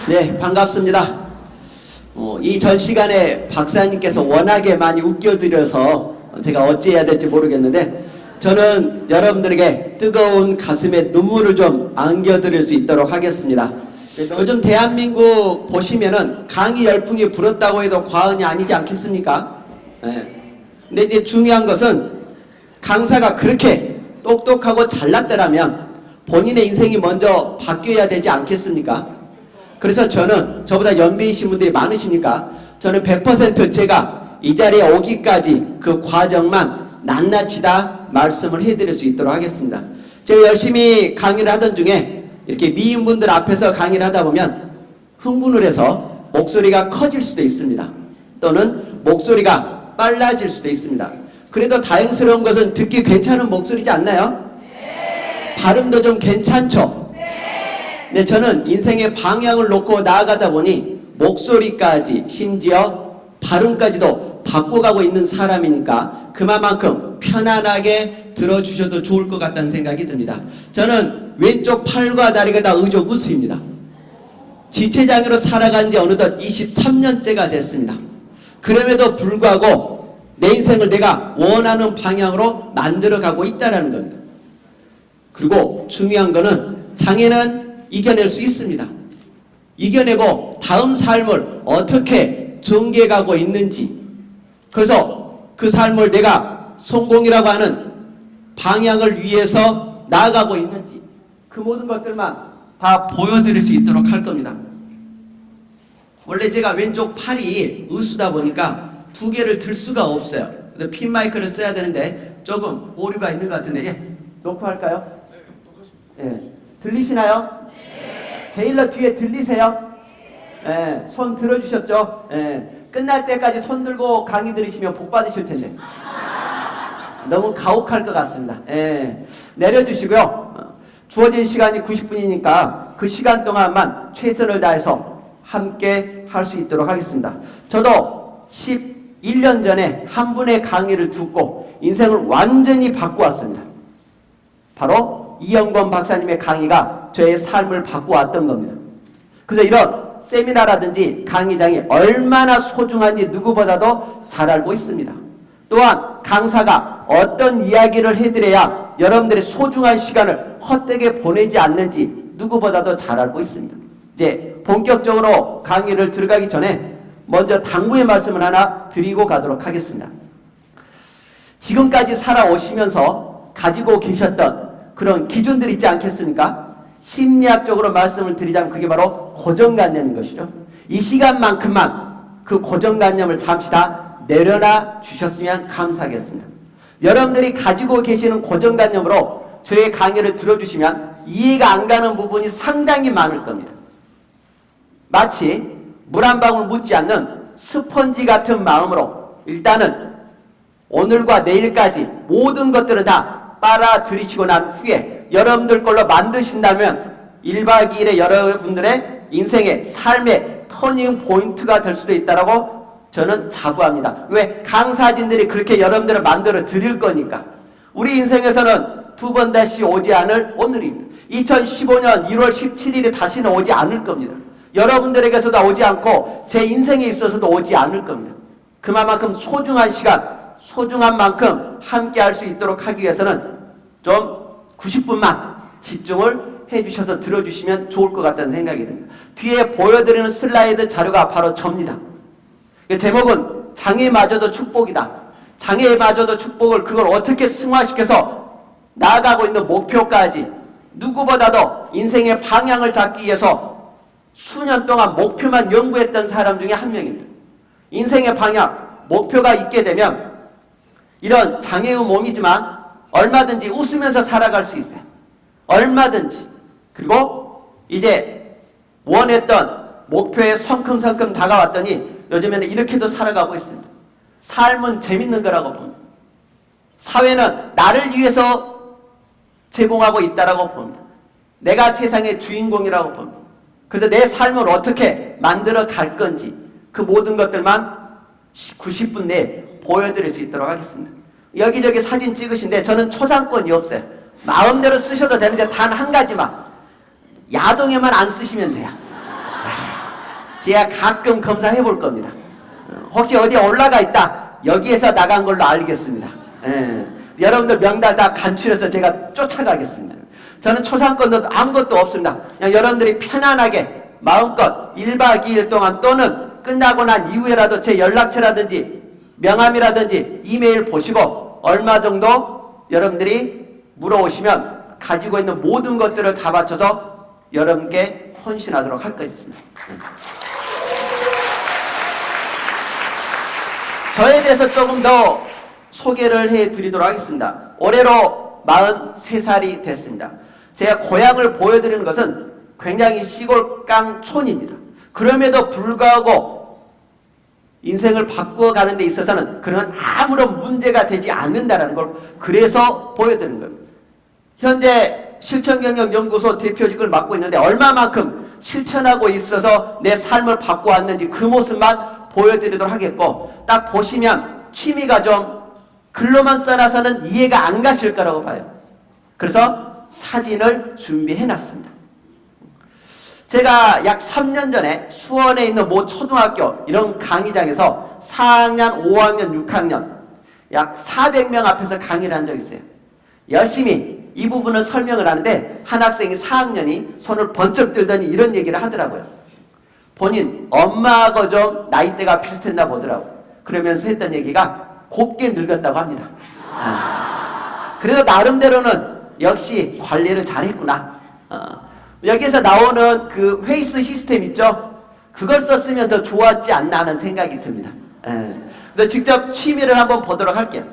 네, 반갑습니다. 이 전 시간에 박사님께서 워낙에 많이 웃겨드려서 제가 어찌해야 될지 모르겠는데, 저는 여러분들에게 뜨거운 가슴에 눈물을 좀 안겨드릴 수 있도록 하겠습니다. 요즘 대한민국 보시면은 강의 열풍이 불었다고 해도 과언이 아니지 않겠습니까? 네. 근데 이제 중요한 것은 강사가 그렇게 똑똑하고 잘났더라면 본인의 인생이 먼저 바뀌어야 되지 않겠습니까? 그래서 저는 저보다 연배이신 분들이 많으시니까 저는 100% 제가 이 자리에 오기까지 그 과정만 낱낱이 다 말씀을 해드릴 수 있도록 하겠습니다. 제가 열심히 강의를 하던 중에 이렇게 미인분들 앞에서 강의를 하다 보면 흥분을 해서 목소리가 커질 수도 있습니다. 또는 목소리가 빨라질 수도 있습니다. 그래도 다행스러운 것은 듣기 괜찮은 목소리지 않나요? 네. 발음도 좀 괜찮죠? 네, 저는 인생의 방향을 놓고 나아가다 보니 목소리까지 심지어 발음까지도 바꿔가고 있는 사람이니까 그만큼 편안하게 들어주셔도 좋을 것 같다는 생각이 듭니다. 저는 왼쪽 팔과 다리가 다 의족우수입니다. 지체장애로 살아간 지 어느덧 23년째가 됐습니다. 그럼에도 불구하고 내 인생을 내가 원하는 방향으로 만들어가고 있다는 겁니다. 그리고 중요한 거는 장애는 이겨낼 수 있습니다. 이겨내고 다음 삶을 어떻게 전개해가고 있는지, 그래서 그 삶을 내가 성공이라고 하는 방향을 위해서 나아가고 있는지, 그 모든 것들만 다 보여드릴 수 있도록 할 겁니다. 원래 제가 왼쪽 팔이 의수다 보니까 두 개를 들 수가 없어요. 그래서 핀 마이크를 써야 되는데 조금 오류가 있는 것 같은데, 예, 놓고 할까요? 예, 들리시나요? 제일로 뒤에 들리세요? 예, 손 들어주셨죠? 예, 끝날 때까지 손 들고 강의 들으시면 복 받으실 텐데. 너무 가혹할 것 같습니다. 예, 내려주시고요. 주어진 시간이 90분이니까 그 시간 동안만 최선을 다해서 함께 할 수 있도록 하겠습니다. 저도 11년 전에 한 분의 강의를 듣고 인생을 완전히 바꾸었습니다. 바로 이영권 박사님의 강의가 저의 삶을 바꿔왔던 겁니다. 그래서 이런 세미나라든지 강의장이 얼마나 소중한지 누구보다도 잘 알고 있습니다. 또한 강사가 어떤 이야기를 해드려야 여러분들의 소중한 시간을 헛되게 보내지 않는지 누구보다도 잘 알고 있습니다. 이제 본격적으로 강의를 들어가기 전에 먼저 당부의 말씀을 하나 드리고 가도록 하겠습니다. 지금까지 살아오시면서 가지고 계셨던 그런 기준들 있지 않겠습니까? 심리학적으로 말씀을 드리자면 그게 바로 고정관념인 것이죠. 이 시간만큼만 그 고정관념을 잠시 다 내려놔 주셨으면 감사하겠습니다. 여러분들이 가지고 계시는 고정관념으로 저의 강의를 들어주시면 이해가 안 가는 부분이 상당히 많을 겁니다. 마치 물 한 방울 묻지 않는 스펀지 같은 마음으로 일단은 오늘과 내일까지 모든 것들을 다 빨아들이시고 난 후에 여러분들 걸로 만드신다면 1박 2일에 여러분들의 인생의 삶의 터닝 포인트가 될 수도 있다고 저는 자부합니다. 왜? 강사진들이 그렇게 여러분들을 만들어 드릴 거니까. 우리 인생에서는 두 번 다시 오지 않을 오늘입니다. 2015년 1월 17일에 다시는 오지 않을 겁니다. 여러분들에게서도 오지 않고 제 인생에 있어서도 오지 않을 겁니다. 그만큼 소중한 시간, 소중한 만큼 함께 할 수 있도록 하기 위해서는 좀 90분만 집중을 해주셔서 들어주시면 좋을 것 같다는 생각이 듭니다. 뒤에 보여드리는 슬라이드 자료가 바로 접니다. 제목은 장애마저도 축복이다. 장애마저도 축복을 그걸 어떻게 승화시켜서 나아가고 있는 목표까지 누구보다도 인생의 방향을 잡기 위해서 수년 동안 목표만 연구했던 사람 중에 한 명입니다. 인생의 방향, 목표가 있게 되면 이런 장애의 몸이지만 얼마든지 웃으면서 살아갈 수 있어요. 얼마든지. 그리고 이제 원했던 목표에 성큼성큼 다가왔더니 요즘에는 이렇게도 살아가고 있습니다. 삶은 재밌는 거라고 봅니다. 사회는 나를 위해서 제공하고 있다라고 봅니다. 내가 세상의 주인공이라고 봅니다. 그래서 내 삶을 어떻게 만들어 갈 건지 그 모든 것들만 90분 내에 보여드릴 수 있도록 하겠습니다. 여기저기 사진 찍으신데 저는 초상권이 없어요. 마음대로 쓰셔도 되는데 단 한 가지만 야동에만 안 쓰시면 돼요. 제가 가끔 검사해 볼 겁니다. 혹시 어디에 올라가 있다, 여기에서 나간 걸로 알겠습니다. 예. 여러분들 명단 다 간추려서 제가 쫓아가겠습니다. 저는 초상권도 아무것도 없습니다. 그냥 여러분들이 편안하게 마음껏 1박 2일 동안 또는 끝나고 난 이후에라도 제 연락처라든지 명함이라든지 이메일 보시고 얼마 정도 여러분들이 물어오시면 가지고 있는 모든 것들을 다 바쳐서 여러분께 헌신하도록 할 것입니다. 저에 대해서 조금 더 소개를 해드리도록 하겠습니다. 올해로 43살이 됐습니다. 제가 고향을 보여드리는 것은 굉장히 시골 깡촌입니다. 그럼에도 불구하고 인생을 바꾸어가는 데 있어서는 그런 아무런 문제가 되지 않는다는 걸 그래서 보여드리는 겁니다. 현재 실천경영연구소 대표직을 맡고 있는데 얼마만큼 실천하고 있어서 내 삶을 바꿔왔는지 그 모습만 보여드리도록 하겠고, 딱 보시면 취미가 좀 글로만 써놔서는 이해가 안 가실 거라고 봐요. 그래서 사진을 준비해 놨습니다. 제가 약 3년 전에 수원에 있는 모 초등학교 이런 강의장에서 4학년, 5학년, 6학년 약 400명 앞에서 강의를 한 적이 있어요. 열심히 이 부분을 설명을 하는데 한 학생이 4학년이 손을 번쩍 들더니 이런 얘기를 하더라고요. 본인 엄마하고 좀 나이대가 비슷했나 보더라고요. 그러면서 했던 얘기가 곱게 늙었다고 합니다. 그래도 나름대로는 역시 관리를 잘했구나. 여기에서 나오는 그 페이스 시스템 있죠? 그걸 썼으면 더 좋았지 않나 하는 생각이 듭니다. 그래서 직접 취미를 한번 보도록 할게요.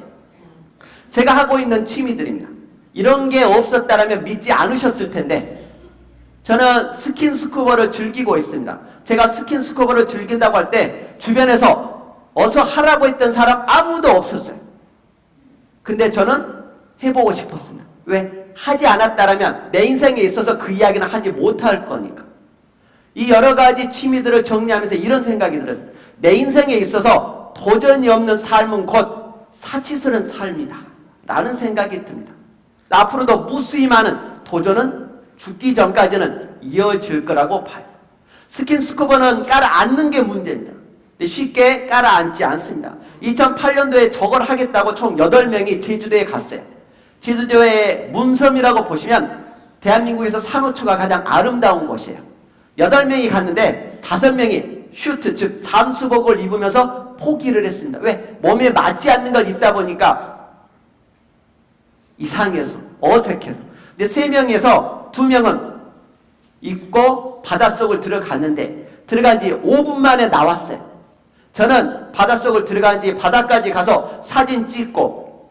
제가 하고 있는 취미들입니다. 이런 게 없었다면 믿지 않으셨을 텐데 저는 스킨스쿠버를 즐기고 있습니다. 제가 스킨스쿠버를 즐긴다고 할 때 주변에서 어서 하라고 했던 사람 아무도 없었어요. 근데 저는 해보고 싶었습니다. 왜? 하지 않았다면 내 인생에 있어서 그 이야기는 하지 못할 거니까. 이 여러 가지 취미들을 정리하면서 이런 생각이 들었어요. 내 인생에 있어서 도전이 없는 삶은 곧 사치스러운 삶이다 라는 생각이 듭니다. 앞으로도 무수히 많은 도전은 죽기 전까지는 이어질 거라고 봐요. 스킨스쿠버는 깔아앉는 게 문제입니다. 쉽게 깔아앉지 않습니다. 2008년도에 저걸 하겠다고 총 8명이 제주도에 갔어요. 제주도의 문섬이라고 보시면 대한민국에서 산호초가 가장 아름다운 곳이에요. 8명이 갔는데 5명이 슈트, 즉 잠수복을 입으면서 포기를 했습니다. 왜? 몸에 맞지 않는 걸 입다 보니까 이상해서, 어색해서. 근데 3명에서 2명은 입고 바닷속을 들어갔는데 들어간 지 5분 만에 나왔어요. 저는 바닷속을 들어간 지 바다까지 가서 사진 찍고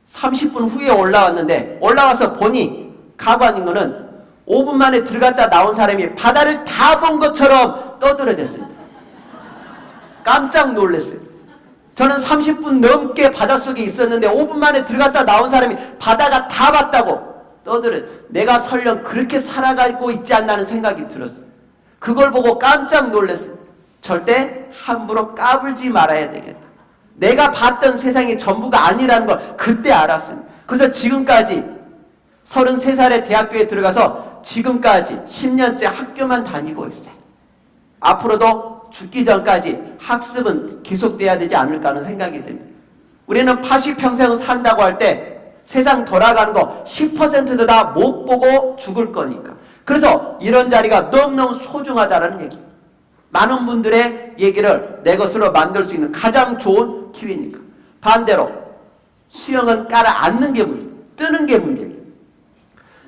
30분 후에 올라왔는데 올라와서 보니 가관인 거는 5분 만에 들어갔다 나온 사람이 바다를 다 본 것처럼 떠들어댔습니다. 깜짝 놀랐어요. 저는 30분 넘게 바닷속에 있었는데 5분 만에 들어갔다 나온 사람이 바다가 다 봤다고 떠들어. 내가 설령 그렇게 살아가고 있지 않나는 생각이 들었어요. 그걸 보고 깜짝 놀랐어요. 절대 함부로 까불지 말아야 되겠다. 내가 봤던 세상이 전부가 아니라는 걸 그때 알았습니다. 그래서 지금까지 33살에 대학교에 들어가서 지금까지 10년째 학교만 다니고 있어요. 앞으로도 죽기 전까지 학습은 계속돼야 되지 않을까 하는 생각이 듭니다. 우리는 80평생을 산다고 할 때 세상 돌아가는 거 10%도 다 못 보고 죽을 거니까. 그래서 이런 자리가 너무너무 소중하다는 얘기. 많은 분들의 얘기를 내 것으로 만들 수 있는 가장 좋은 기회니까. 반대로 수영은 깔아앉는 게 문제, 뜨는 게 문제입니다.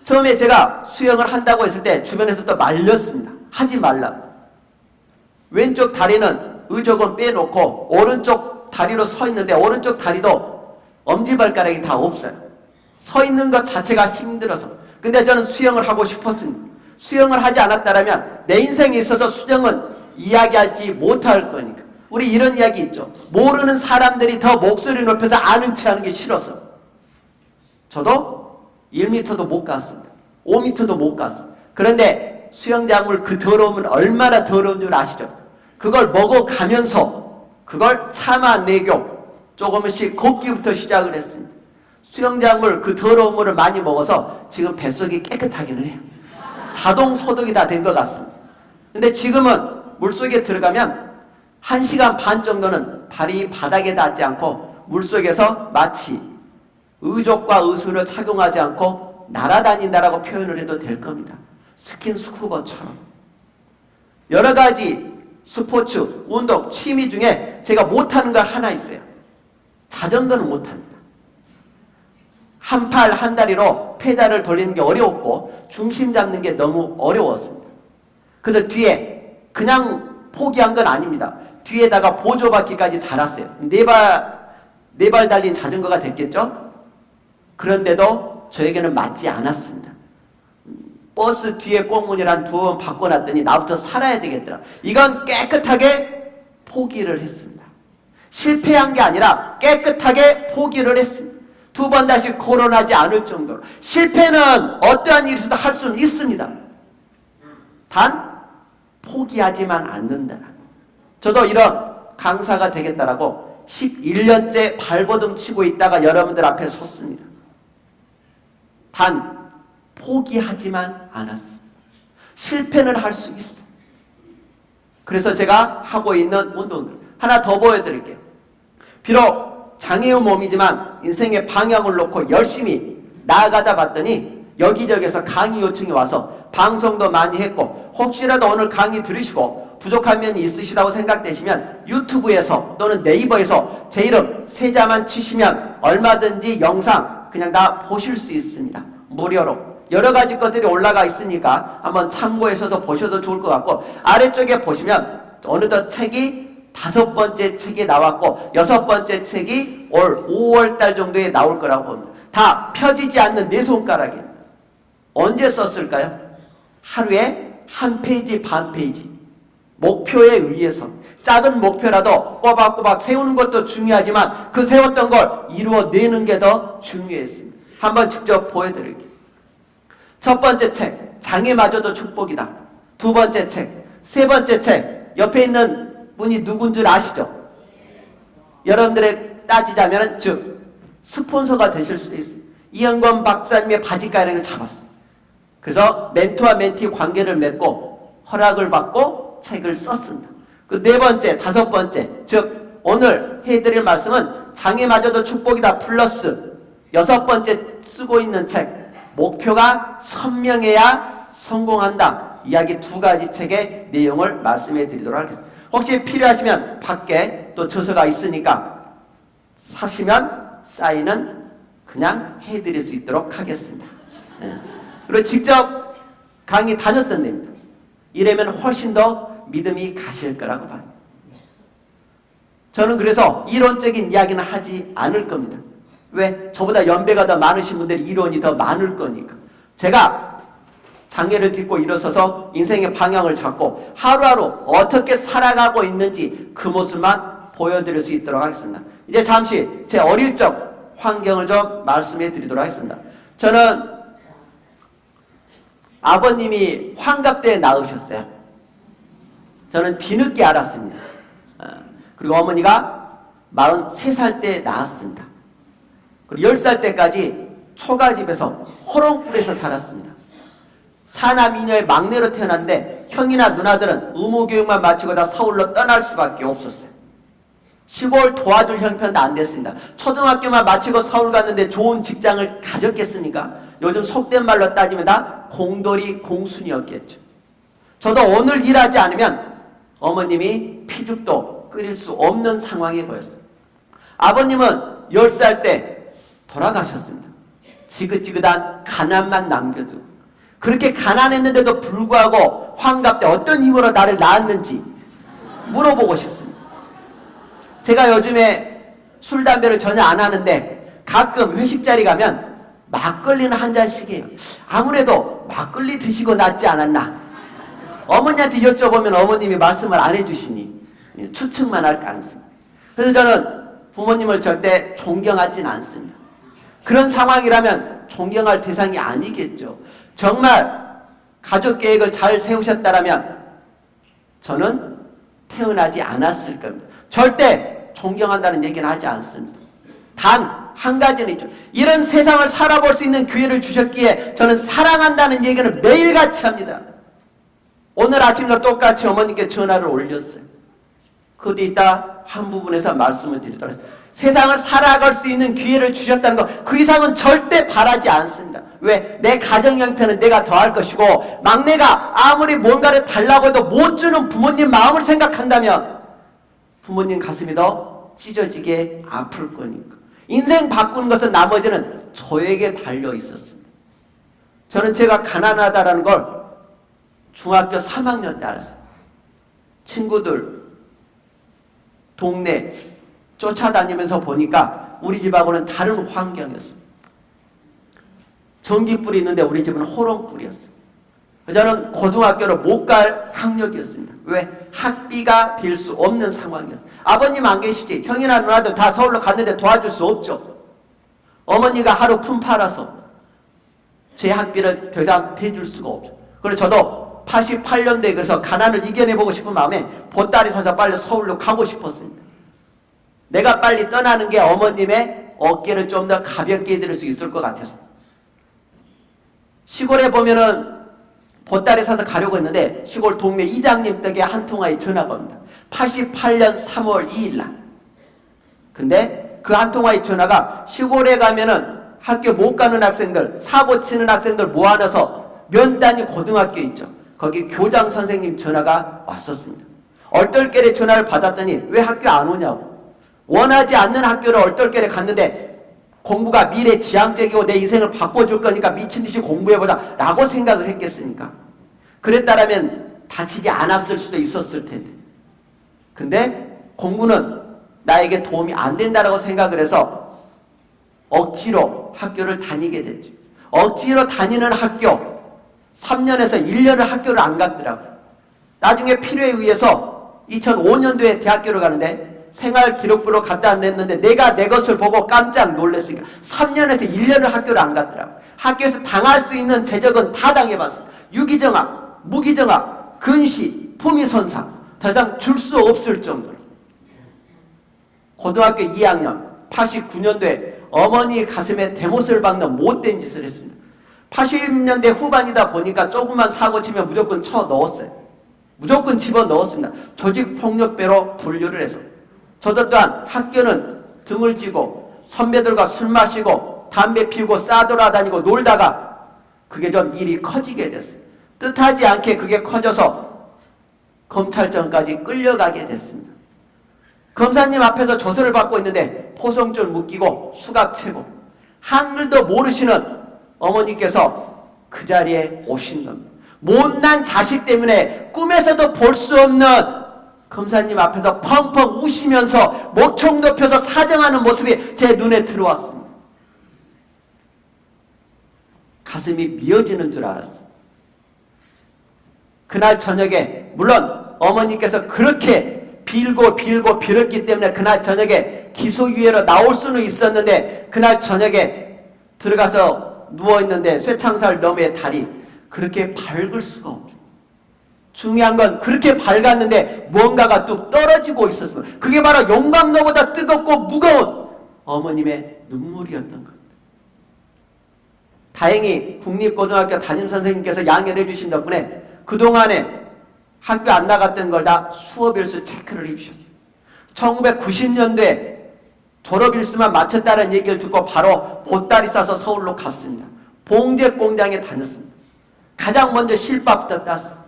처음에 제가 수영을 한다고 했을 때 주변에서 또 말렸습니다. 하지 말라고. 왼쪽 다리는 의족은 빼놓고 오른쪽 다리로 서 있는데 오른쪽 다리도 엄지발가락이 다 없어요. 서 있는 것 자체가 힘들어서. 근데 저는 수영을 하고 싶었습니다. 수영을 하지 않았다면 내 인생에 있어서 수영은 이야기하지 못할 거니까. 우리 이런 이야기 있죠. 모르는 사람들이 더 목소리 높여서 아는 체 하는 게 싫어서. 저도 1m도 못 갔습니다. 5m도 못 갔습니다. 그런데 수영장물 그 더러움은 얼마나 더러운 줄 아시죠? 그걸 먹어가면서 그걸 참아내고 조금씩 걷기부터 시작을 했습니다. 수영장물 그 더러운 물을 많이 먹어서 지금 뱃속이 깨끗하기는 해요. 자동 소독이 다 된 것 같습니다. 근데 지금은 물속에 들어가면 1시간 반 정도는 발이 바닥에 닿지 않고 물속에서 마치 의족과 의수를 착용하지 않고 날아다닌다라고 표현을 해도 될 겁니다. 스킨스쿠버처럼. 여러 가지 스포츠, 운동, 취미 중에 제가 못하는 걸 하나 있어요. 자전거는 못합니다. 한 팔, 한 다리로 페달을 돌리는 게 어려웠고 중심 잡는 게 너무 어려웠습니다. 그래서 뒤에 그냥 포기한 건 아닙니다. 뒤에다가 보조바퀴까지 달았어요. 네 발 달린 자전거가 됐겠죠? 그런데도 저에게는 맞지 않았습니다. 버스 뒤에 꽁무니를 2번 바꿔놨더니 나부터 살아야 되겠더라. 이건 깨끗하게 포기를 했습니다. 실패한 게 아니라 깨끗하게 포기를 했습니다. 2번 다시 거론하지 않을 정도로. 실패는 어떠한 일에서도 할 수는 있습니다. 단 포기하지만 않는다. 저도 이런 강사가 되겠다라고 11년째 발버둥 치고 있다가 여러분들 앞에 섰습니다. 단 포기하지만 않았습니다. 실패는 할 수 있어. 그래서 제가 하고 있는 운동들 하나 더 보여드릴게요. 비록 장애의 몸이지만 인생의 방향을 놓고 열심히 나아가다 봤더니 여기저기서 강의 요청이 와서 방송도 많이 했고, 혹시라도 오늘 강의 들으시고 부족한 면이 있으시다고 생각되시면 유튜브에서 또는 네이버에서 제 이름 세자만 치시면 얼마든지 영상 그냥 다 보실 수 있습니다. 무료로 여러 가지 것들이 올라가 있으니까 한번 참고해서도 보셔도 좋을 것 같고, 아래쪽에 보시면 어느덧 책이 5번째 책이 나왔고 6번째 책이 올 5월달 정도에 나올 거라고 봅니다. 다 펴지지 않는 네 손가락이. 언제 썼을까요? 하루에 한 페이지 반 페이지. 목표에 의해서 작은 목표라도 꼬박꼬박 세우는 것도 중요하지만 그 세웠던 걸 이루어내는 게 더 중요했습니다. 한번 직접 보여드릴게요. 첫 번째 책, 장애마저도 축복이다. 2번째 책, 3번째 책, 옆에 있는 분이 누군 줄 아시죠? 여러분들의 따지자면 즉 스폰서가 되실 수도 있어요. 이영권 박사님의 바지가랑을 잡았어요. 그래서 멘토와 멘티 관계를 맺고 허락을 받고 책을 썼습니다. 그 4번째, 5번째, 즉 오늘 해드릴 말씀은 장애마저도 축복이다 플러스 6번째 쓰고 있는 책, 목표가 선명해야 성공한다. 이야기 2가지 책의 내용을 말씀해 드리도록 하겠습니다. 혹시 필요하시면 밖에 또 저서가 있으니까 사시면 사인은 그냥 해드릴 수 있도록 하겠습니다. 네. 그리고 직접 강의 다녔던 데입니다. 이러면 훨씬 더 믿음이 가실 거라고 봐요. 저는 그래서 이론적인 이야기는 하지 않을 겁니다. 왜? 저보다 연배가 더 많으신 분들이 이론이 더 많을 거니까. 제가 장애를 딛고 일어서서 인생의 방향을 잡고 하루하루 어떻게 살아가고 있는지 그 모습만 보여드릴 수 있도록 하겠습니다. 이제 잠시 제 어릴 적 환경을 좀 말씀해 드리도록 하겠습니다. 저는 아버님이 환갑 때 낳으셨어요. 저는 뒤늦게 알았습니다. 그리고 어머니가 43살 때 낳았습니다. 그리고 10살 때까지 초가집에서 호롱불에서 살았습니다. 사남이녀의 막내로 태어났는데 형이나 누나들은 의무교육만 마치고 다 서울로 떠날 수밖에 없었어요. 시골 도와줄 형편도 안 됐습니다. 초등학교만 마치고 서울 갔는데 좋은 직장을 가졌겠습니까? 요즘 속된 말로 따지면 다 공돌이 공순이었겠죠. 저도 오늘 일하지 않으면 어머님이 피죽도 끓일 수 없는 상황에 보였어요. 아버님은 10살 때 돌아가셨습니다. 지긋지긋한 가난만 남겨두고, 그렇게 가난했는데도 불구하고 환갑 때 어떤 힘으로 나를 낳았는지 물어보고 싶습니다. 제가 요즘에 술, 담배를 전혀 안 하는데 가끔 회식 자리 가면 막걸리는 한 잔씩이에요. 아무래도 막걸리 드시고 낳지 않았나. 어머니한테 여쭤보면 어머님이 말씀을 안 해주시니 추측만 할 가능성. 그래서 저는 부모님을 절대 존경하진 않습니다. 그런 상황이라면 존경할 대상이 아니겠죠. 정말 가족 계획을 잘 세우셨다면 저는 태어나지 않았을 겁니다. 절대 존경한다는 얘기는 하지 않습니다. 단 한 가지는 있죠. 이런 세상을 살아볼 수 있는 기회를 주셨기에 저는 사랑한다는 얘기는 매일같이 합니다. 오늘 아침도 똑같이 어머니께 전화를 올렸어요. 그 뒤 있다 한 부분에서 말씀을 드리도록 하겠습니다. 세상을 살아갈 수 있는 기회를 주셨다는 것, 그 이상은 절대 바라지 않습니다. 왜? 내 가정 형편은 내가 더할 것이고, 막내가 아무리 뭔가를 달라고 해도 못 주는 부모님 마음을 생각한다면 부모님 가슴이 더 찢어지게 아플 거니까. 인생 바꾸는 것은 나머지는 저에게 달려 있었습니다. 저는 제가 가난하다라는 걸 중학교 3학년 때 알았어요. 친구들 동네 쫓아다니면서 보니까 우리 집하고는 다른 환경이었습니다. 전기불이 있는데 우리 집은 호롱불이었어요. 저는 고등학교를 못 갈 학력이었습니다. 왜? 학비가 될 수 없는 상황이었어요. 아버님 안 계시지? 형이나 누나도 다 서울로 갔는데 도와줄 수 없죠. 어머니가 하루 품 팔아서 제 학비를 더 이상 대줄 수가 없죠. 그래서 저도 88년도에 그래서 가난을 이겨내보고 싶은 마음에 보따리 사서 빨리 서울로 가고 싶었습니다. 내가 빨리 떠나는 게 어머님의 어깨를 좀 더 가볍게 해드릴 수 있을 것 같아서. 시골에 보면은 보따리 사서 가려고 했는데 시골 동네 이장님 댁에 한 통화에 전화가 옵니다. 88년 3월 2일 날. 근데 그 한 통화의 전화가 시골에 가면은 학교 못 가는 학생들, 사고 치는 학생들 모아놔서 면 단위 고등학교 있죠. 거기 교장 선생님 전화가 왔었습니다. 얼떨결에 전화를 받았더니 왜 학교 안 오냐고. 원하지 않는 학교를 얼떨결에 갔는데 공부가 미래 지향적이고 내 인생을 바꿔줄 거니까 미친듯이 공부해보자 라고 생각을 했겠습니까? 그랬다라면 다치지 않았을 수도 있었을 텐데. 근데 공부는 나에게 도움이 안 된다라고 생각을 해서 억지로 학교를 다니게 됐죠. 억지로 다니는 학교 3년에서 1년을 학교를 안 갔더라고요. 나중에 필요에 의해서 2005년도에 대학교를 가는데 생활기록부로 갖다 냈는데 내가 내 것을 보고 깜짝 놀랐으니까 3년에서 1년을 학교를 안 갔더라고요. 학교에서 당할 수 있는 제적은 다 당해봤어요. 유기정학, 무기정학, 근시, 품위손상 더 이상 줄 수 없을 정도로. 고등학교 2학년 89년도에 어머니 가슴에 대못을 박는 못된 짓을 했습니다. 80년대 후반이다 보니까 조금만 사고 치면 무조건 쳐 넣었어요. 무조건 집어 넣었습니다. 조직폭력배로 분류를 해서. 저도 또한 학교는 등을 지고 선배들과 술 마시고 담배 피우고 싸돌아다니고 놀다가 그게 좀 일이 커지게 됐어요. 뜻하지 않게 그게 커져서 검찰청까지 끌려가게 됐습니다. 검사님 앞에서 조서를 받고 있는데 포송줄 묶이고 수갑 채고 한글도 모르시는 어머니께서 그 자리에 오신 겁니다. 못난 자식 때문에 꿈에서도 볼 수 없는 검사님 앞에서 펑펑 우시면서 목청 높여서 사정하는 모습이 제 눈에 들어왔습니다. 가슴이 미어지는 줄 알았어요. 그날 저녁에 물론 어머니께서 그렇게 빌고 빌었기 때문에 그날 저녁에 기소유예로 나올 수는 있었는데 그날 저녁에 들어가서 누워있는데 쇠창살 너머의 달이 그렇게 밝을 수가 없죠. 중요한 건 그렇게 밝았는데 뭔가가 뚝 떨어지고 있었습니다. 그게 바로 용광로보다 뜨겁고 무거운 어머님의 눈물이었던 겁니다. 다행히 국립고등학교 담임선생님께서 양해를 해주신 덕분에 그동안에 학교 안 나갔던 걸 다 수업일수 체크를 해주셨어요. 1990년도에 졸업일수만 마쳤다는 얘기를 듣고 바로 보따리 싸서 서울로 갔습니다. 봉제공장에 다녔습니다. 가장 먼저 실밥부터 땄어요.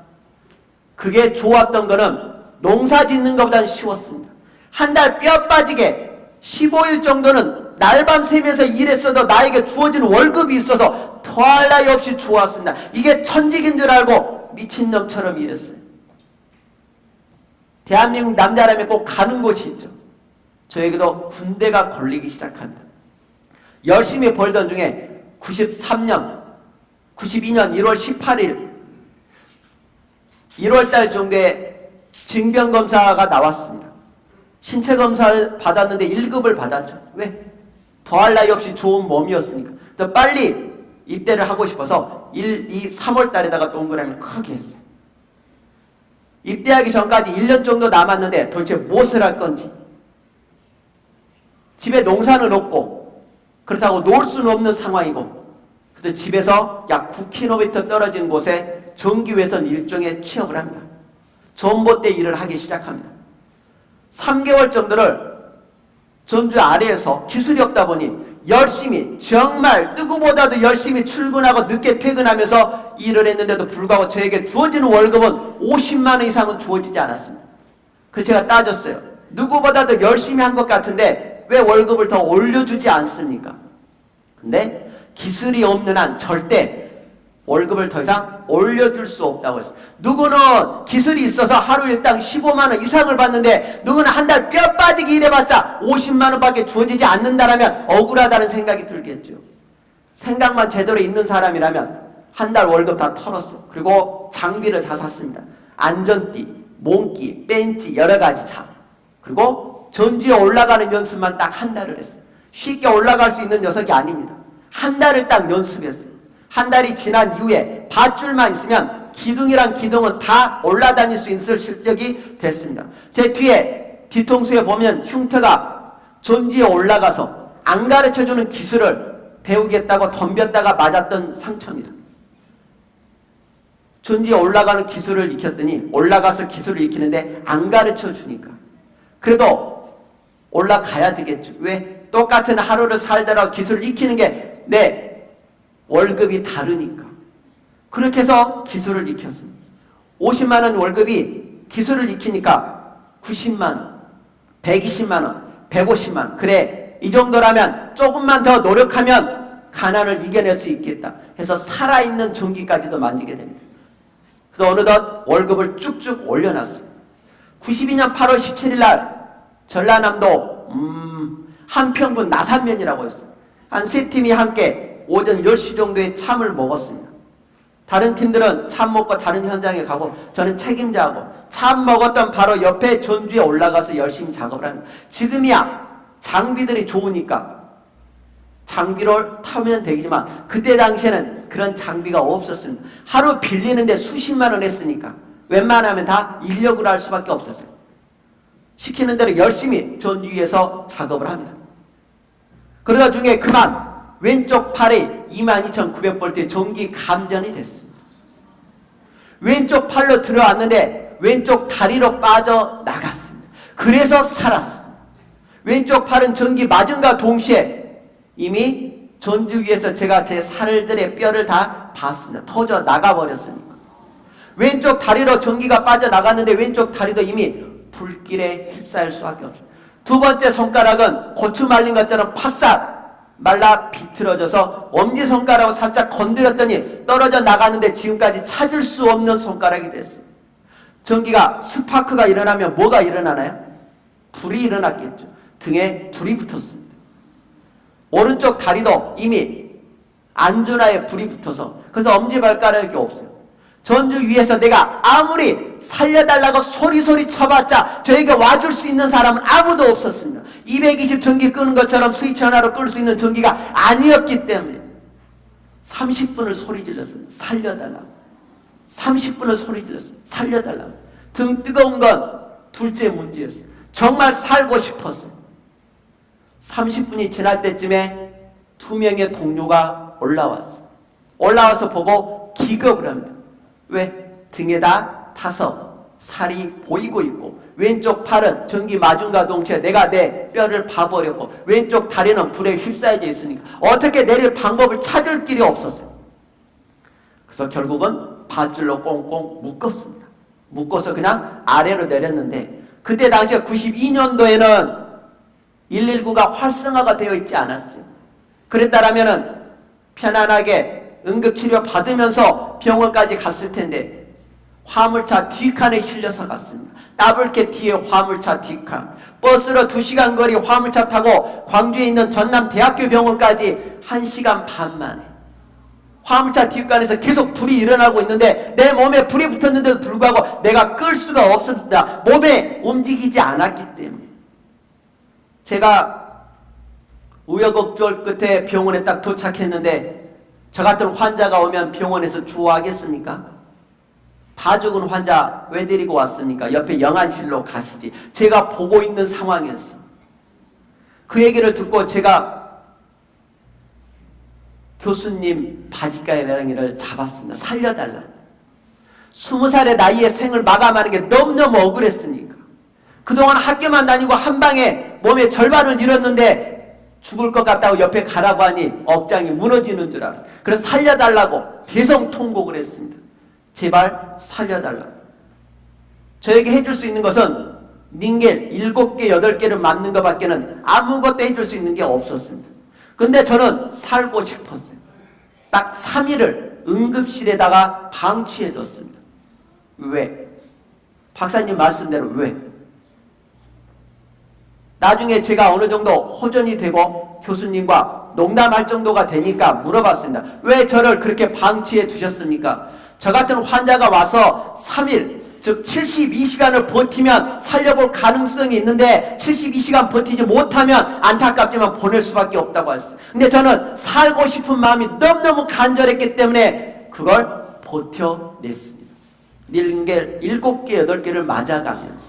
그게 좋았던 거는 농사 짓는 것보다는 쉬웠습니다. 한 달 뼈 빠지게 15일 정도는 날밤 새면서 일했어도 나에게 주어진 월급이 있어서 더할 나위 없이 좋았습니다. 이게 천직인 줄 알고 미친놈처럼 일했어요. 대한민국 남자라면 꼭 가는 곳이 있죠. 저에게도 군대가 걸리기 시작합니다. 열심히 벌던 중에 92년 1월 18일 1월달 정도에 징병검사가 나왔습니다. 신체검사를 받았는데 1급을 받았죠. 왜? 더할 나위 없이 좋은 몸이었으니까. 더 빨리 입대를 하고 싶어서 3월 달에다가 동그라미를 크게 했어요. 입대하기 전까지 1년 정도 남았는데 도대체 무엇을 할 건지. 집에 농사는 없고 그렇다고 놀 수는 없는 상황이고 그래서 집에서 약 9km 떨어진 곳에 전기회선 일종의 취업을 합니다. 전봇대 일을 하기 시작합니다. 3개월 정도를 전주 아래에서 기술이 없다 보니 열심히, 정말 누구보다도 열심히 출근하고 늦게 퇴근하면서 일을 했는데도 불구하고 저에게 주어지는 월급은 50만 원 이상은 주어지지 않았습니다. 그래서 제가 따졌어요. 누구보다도 열심히 한 것 같은데 왜 월급을 더 올려주지 않습니까? 근데 기술이 없는 한 절대 월급을 더 이상 올려줄 수 없다고 했어요. 누구는 기술이 있어서 하루 일당 15만 원 이상을 받는데 누구는 한 달 뼈 빠지게 일해봤자 50만 원밖에 주어지지 않는다라면 억울하다는 생각이 들겠죠. 생각만 제대로 있는 사람이라면 한 달 월급 다 털었어. 그리고 장비를 다 샀습니다. 안전띠, 몽기, 벤치 여러 가지 차. 그리고 전주에 올라가는 연습만 딱 한 달을 했어요. 쉽게 올라갈 수 있는 녀석이 아닙니다. 한 달을 딱 연습했어요. 한 달이 지난 이후에 밧줄만 있으면 기둥이랑 기둥은 다 올라다닐 수 있을 실력이 됐습니다. 제 뒤에 뒤통수에 보면 흉터가 전주에 올라가서 안 가르쳐주는 기술을 배우겠다고 덤볐다가 맞았던 상처입니다. 전주에 올라가는 기술을 익혔더니 올라가서 기술을 익히는데 안 가르쳐주니까 그래도 올라가야 되겠죠. 왜? 똑같은 하루를 살더라도 기술을 익히는 게 내 월급이 다르니까. 그렇게 해서 기술을 익혔습니다. 50만 원 월급이 기술을 익히니까 90만 원, 120만 원, 150만 원. 그래, 이 정도라면 조금만 더 노력하면 가난을 이겨낼 수 있겠다 해서 살아있는 전기까지도 만지게 됩니다. 그래서 어느덧 월급을 쭉쭉 올려놨습니다. 92년 8월 17일 날 전라남도 한평군 나산면이라고 했어요. 한 세 팀이 함께 오전 10시 정도에 참을 먹었습니다. 다른 팀들은 참 먹고 다른 현장에 가고 저는 책임자하고 참 먹었던 바로 옆에 전주에 올라가서 열심히 작업을 합니다. 지금이야 장비들이 좋으니까 장비를 타면 되겠지만 그때 당시에는 그런 장비가 없었습니다. 하루 빌리는데 수십만 원 했으니까 웬만하면 다 인력으로 할 수밖에 없었어요. 시키는 대로 열심히 전주 위에서 작업을 합니다. 그러다 중에 그만 왼쪽 팔에 22,900볼트의 전기 감전이 됐습니다. 왼쪽 팔로 들어왔는데 왼쪽 다리로 빠져나갔습니다. 그래서 살았습니다. 왼쪽 팔은 전기 맞은과 동시에 이미 전주 위에서 제가 제 살들의 뼈를 다 봤습니다. 터져 나가버렸으니까. 왼쪽 다리로 전기가 빠져나갔는데 왼쪽 다리도 이미 불길에 휩싸일 수밖에 없습니다. 두 번째 손가락은 고추 말린 것처럼 파싹 말라 비틀어져서 엄지손가락을 살짝 건드렸더니 떨어져 나가는데 지금까지 찾을 수 없는 손가락이 됐어요. 전기가 스파크가 일어나면 뭐가 일어나나요? 불이 일어났겠죠. 등에 불이 붙었습니다. 오른쪽 다리도 이미 안전하에 불이 붙어서 그래서 엄지발가락이 없어요. 전주 위에서 내가 아무리 살려달라고 소리소리 쳐봤자 저에게 와줄 수 있는 사람은 아무도 없었습니다. 220 전기 끄는 것처럼 스위치 하나로 끌 수 있는 전기가 아니었기 때문에 30분을 소리 질렀습니다. 살려달라고. 30분을 소리 질렀습니다. 살려달라고. 등 뜨거운 건 둘째 문제였어요. 정말 살고 싶었어요. 30분이 지날 때쯤에 두 명의 동료가 올라왔어요. 올라와서 보고 기겁을 합니다. 왜? 등에다 타서 살이 보이고 있고 왼쪽 팔은 전기 마중과 동시에 내가 내 뼈를 봐버렸고 왼쪽 다리는 불에 휩싸여져 있으니까 어떻게 내릴 방법을 찾을 길이 없었어요. 그래서 결국은 밧줄로 꽁꽁 묶었습니다. 묶어서 그냥 아래로 내렸는데 그때 당시에 92년도에는 119가 활성화가 되어 있지 않았어요. 그랬다라면은 편안하게 응급치료 받으면서 병원까지 갔을 텐데 화물차 뒷칸에 실려서 갔습니다. 더블캐 뒤에 화물차 뒷칸. 버스로 2시간 거리 화물차 타고 광주에 있는 전남대학교 병원까지 1시간 반 만에. 화물차 뒷칸에서 계속 불이 일어나고 있는데 내 몸에 불이 붙었는데도 불구하고 내가 끌 수가 없었습니다. 몸에 움직이지 않았기 때문에. 제가 우여곡절 끝에 병원에 딱 도착했는데 저 같은 환자가 오면 병원에서 좋아하겠습니까? 다 죽은 환자 왜 데리고 왔습니까? 옆에 영안실로 가시지. 제가 보고 있는 상황이었어. 그 얘기를 듣고 제가 교수님 바지가랑이를 잡았습니다. 살려달라. 20살의 나이에 생을 마감하는 게 너무너무 억울했으니까. 그동안 학교만 다니고 한 방에 몸의 절반을 잃었는데 죽을 것 같다고 옆에 가라고 하니 억장이 무너지는 줄 알았어요. 그래서 살려달라고 대성통곡을 했습니다. 제발 살려달라고. 저에게 해줄 수 있는 것은 닌겔 7개, 8개를 맞는 것밖에는 아무것도 해줄 수 있는 게 없었습니다. 근데 저는 살고 싶었어요. 딱 3일을 응급실에다가 방치해뒀습니다. 왜? 박사님 말씀대로 왜? 나중에 제가 어느 정도 호전이 되고 교수님과 농담할 정도가 되니까 물어봤습니다. 왜 저를 그렇게 방치해 두셨습니까? 저 같은 환자가 와서 3일, 즉 72시간을 버티면 살려볼 가능성이 있는데 72시간 버티지 못하면 안타깝지만 보낼 수밖에 없다고 했어요. 근데 저는 살고 싶은 마음이 너무너무 간절했기 때문에 그걸 버텨냈습니다. 닌겔 7개, 8개를 맞아가면서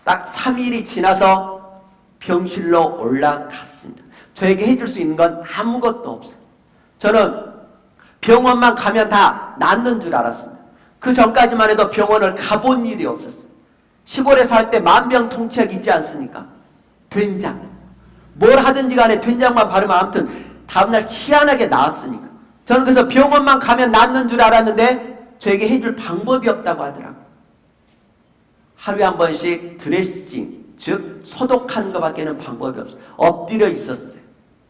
딱 3일이 지나서 병실로 올라갔습니다. 저에게 해줄 수 있는 건 아무것도 없어요. 저는 병원만 가면 다 낫는 줄 알았습니다. 그 전까지만 해도 병원을 가본 일이 없었어요. 시골에 살 때 만병통치약 있지 않습니까? 된장. 뭘 하든지 간에 된장만 바르면 아무튼 다음날 희한하게 나았으니까. 저는 그래서 병원만 가면 낫는 줄 알았는데 저에게 해줄 방법이 없다고 하더라고요. 하루에 한 번씩 드레싱, 즉 소독하는 것밖에는 방법이 없어요. 엎드려 있었어요.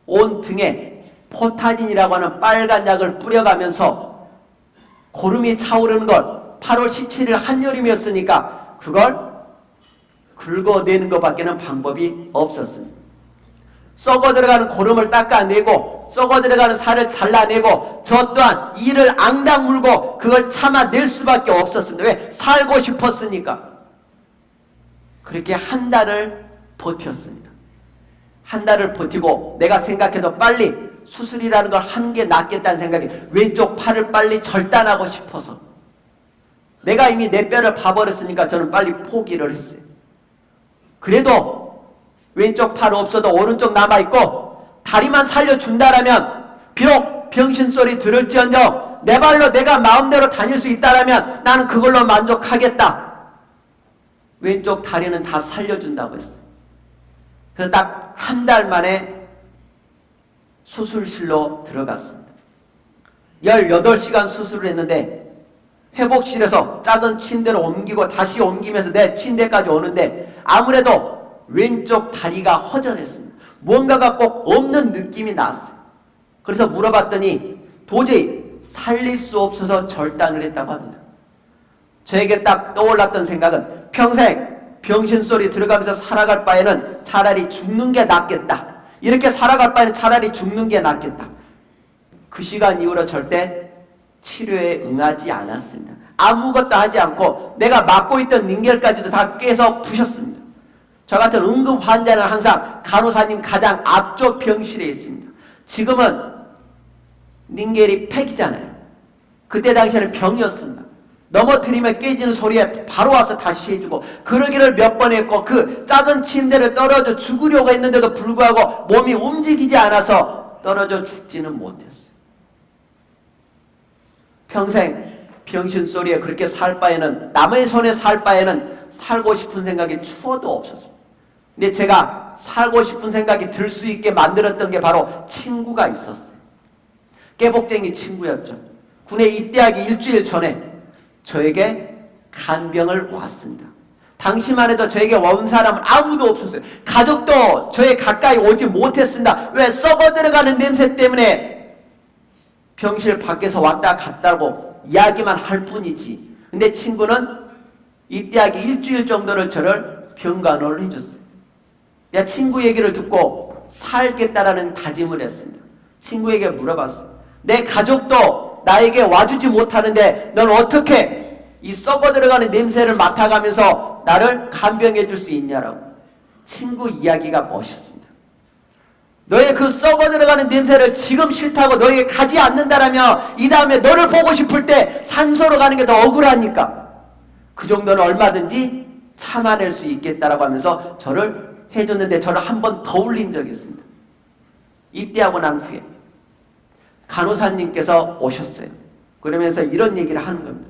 온 등에 포타진이라고 하는 빨간 약을 뿌려가면서 고름이 차오르는 걸 8월 17일 한여름이었으니까 그걸 긁어내는 것밖에는 방법이 없었습니다. 썩어 들어가는 고름을 닦아내고 썩어 들어가는 살을 잘라내고 저 또한 이를 앙당 물고 그걸 참아낼 수밖에 없었습니다. 왜? 살고 싶었으니까. 그렇게 한 달을 버텼습니다. 한 달을 버티고 내가 생각해도 빨리 수술이라는 걸 한 게 낫겠다는 생각에 왼쪽 팔을 빨리 절단하고 싶어서 내가 이미 내 뼈를 봐버렸으니까 저는 빨리 포기를 했어요. 그래도 왼쪽 팔 없어도 오른쪽 남아있고 다리만 살려준다라면 비록 병신소리 들을지언정 내 발로 내가 마음대로 다닐 수 있다라면 나는 그걸로 만족하겠다. 왼쪽 다리는 다 살려준다고 했어요. 그래서 딱 한 달 만에 수술실로 들어갔습니다. 18시간 수술을 했는데 회복실에서 작은 침대로 옮기고 다시 옮기면서 내 침대까지 오는데 아무래도 왼쪽 다리가 허전했습니다. 뭔가가 꼭 없는 느낌이 났어요. 그래서 물어봤더니 도저히 살릴 수 없어서 절단을 했다고 합니다. 저에게 딱 떠올랐던 생각은 평생 병신소리 들어가면서 살아갈 바에는 차라리 죽는 게 낫겠다. 이렇게 살아갈 바에는 차라리 죽는 게 낫겠다. 그 시간 이후로 절대 치료에 응하지 않았습니다. 아무것도 하지 않고 내가 맡고 있던 닌겔까지도 다 깨서 부셨습니다. 저 같은 응급 환자는 항상 간호사님 가장 앞쪽 병실에 있습니다. 지금은 닌겔이 팩이잖아요. 그때 당시에는 병이었습니다. 넘어뜨리면 깨지는 소리에 바로 와서 다시 해주고 그러기를 몇 번 했고 그 작은 침대를 떨어져 죽으려고 했는데도 불구하고 몸이 움직이지 않아서 떨어져 죽지는 못했어요. 평생 병신 소리에 그렇게 살 바에는 남의 손에 살 바에는 살고 싶은 생각이 추워도 없었어요. 근데 제가 살고 싶은 생각이 들 수 있게 만들었던 게 바로 친구가 있었어요. 깨복쟁이 친구였죠. 군에 입대하기 일주일 전에 저에게 간병을 왔습니다. 당시만 해도 저에게 온 사람은 아무도 없었어요. 가족도 저에 가까이 오지 못했습니다. 왜? 썩어 들어가는 냄새 때문에 병실 밖에서 왔다 갔다고 이야기만 할 뿐이지. 근데 친구는 입대하기 일주일 정도를 저를 병간호를 해줬어요. 내가 친구 얘기를 듣고 살겠다라는 다짐을 했습니다. 친구에게 물어봤어요. 내 가족도 나에게 와주지 못하는데 넌 어떻게 이 썩어 들어가는 냄새를 맡아가면서 나를 간병해 줄 수 있냐라고. 친구 이야기가 멋있습니다. 너의 그 썩어 들어가는 냄새를 지금 싫다고 너에게 가지 않는다라면 이 다음에 너를 보고 싶을 때 산소로 가는 게 더 억울하니까 그 정도는 얼마든지 참아낼 수 있겠다라고 하면서 저를 해줬는데 저를 한 번 더 울린 적이 있습니다. 입대하고 난 후에 간호사님께서 오셨어요. 그러면서 이런 얘기를 하는 겁니다.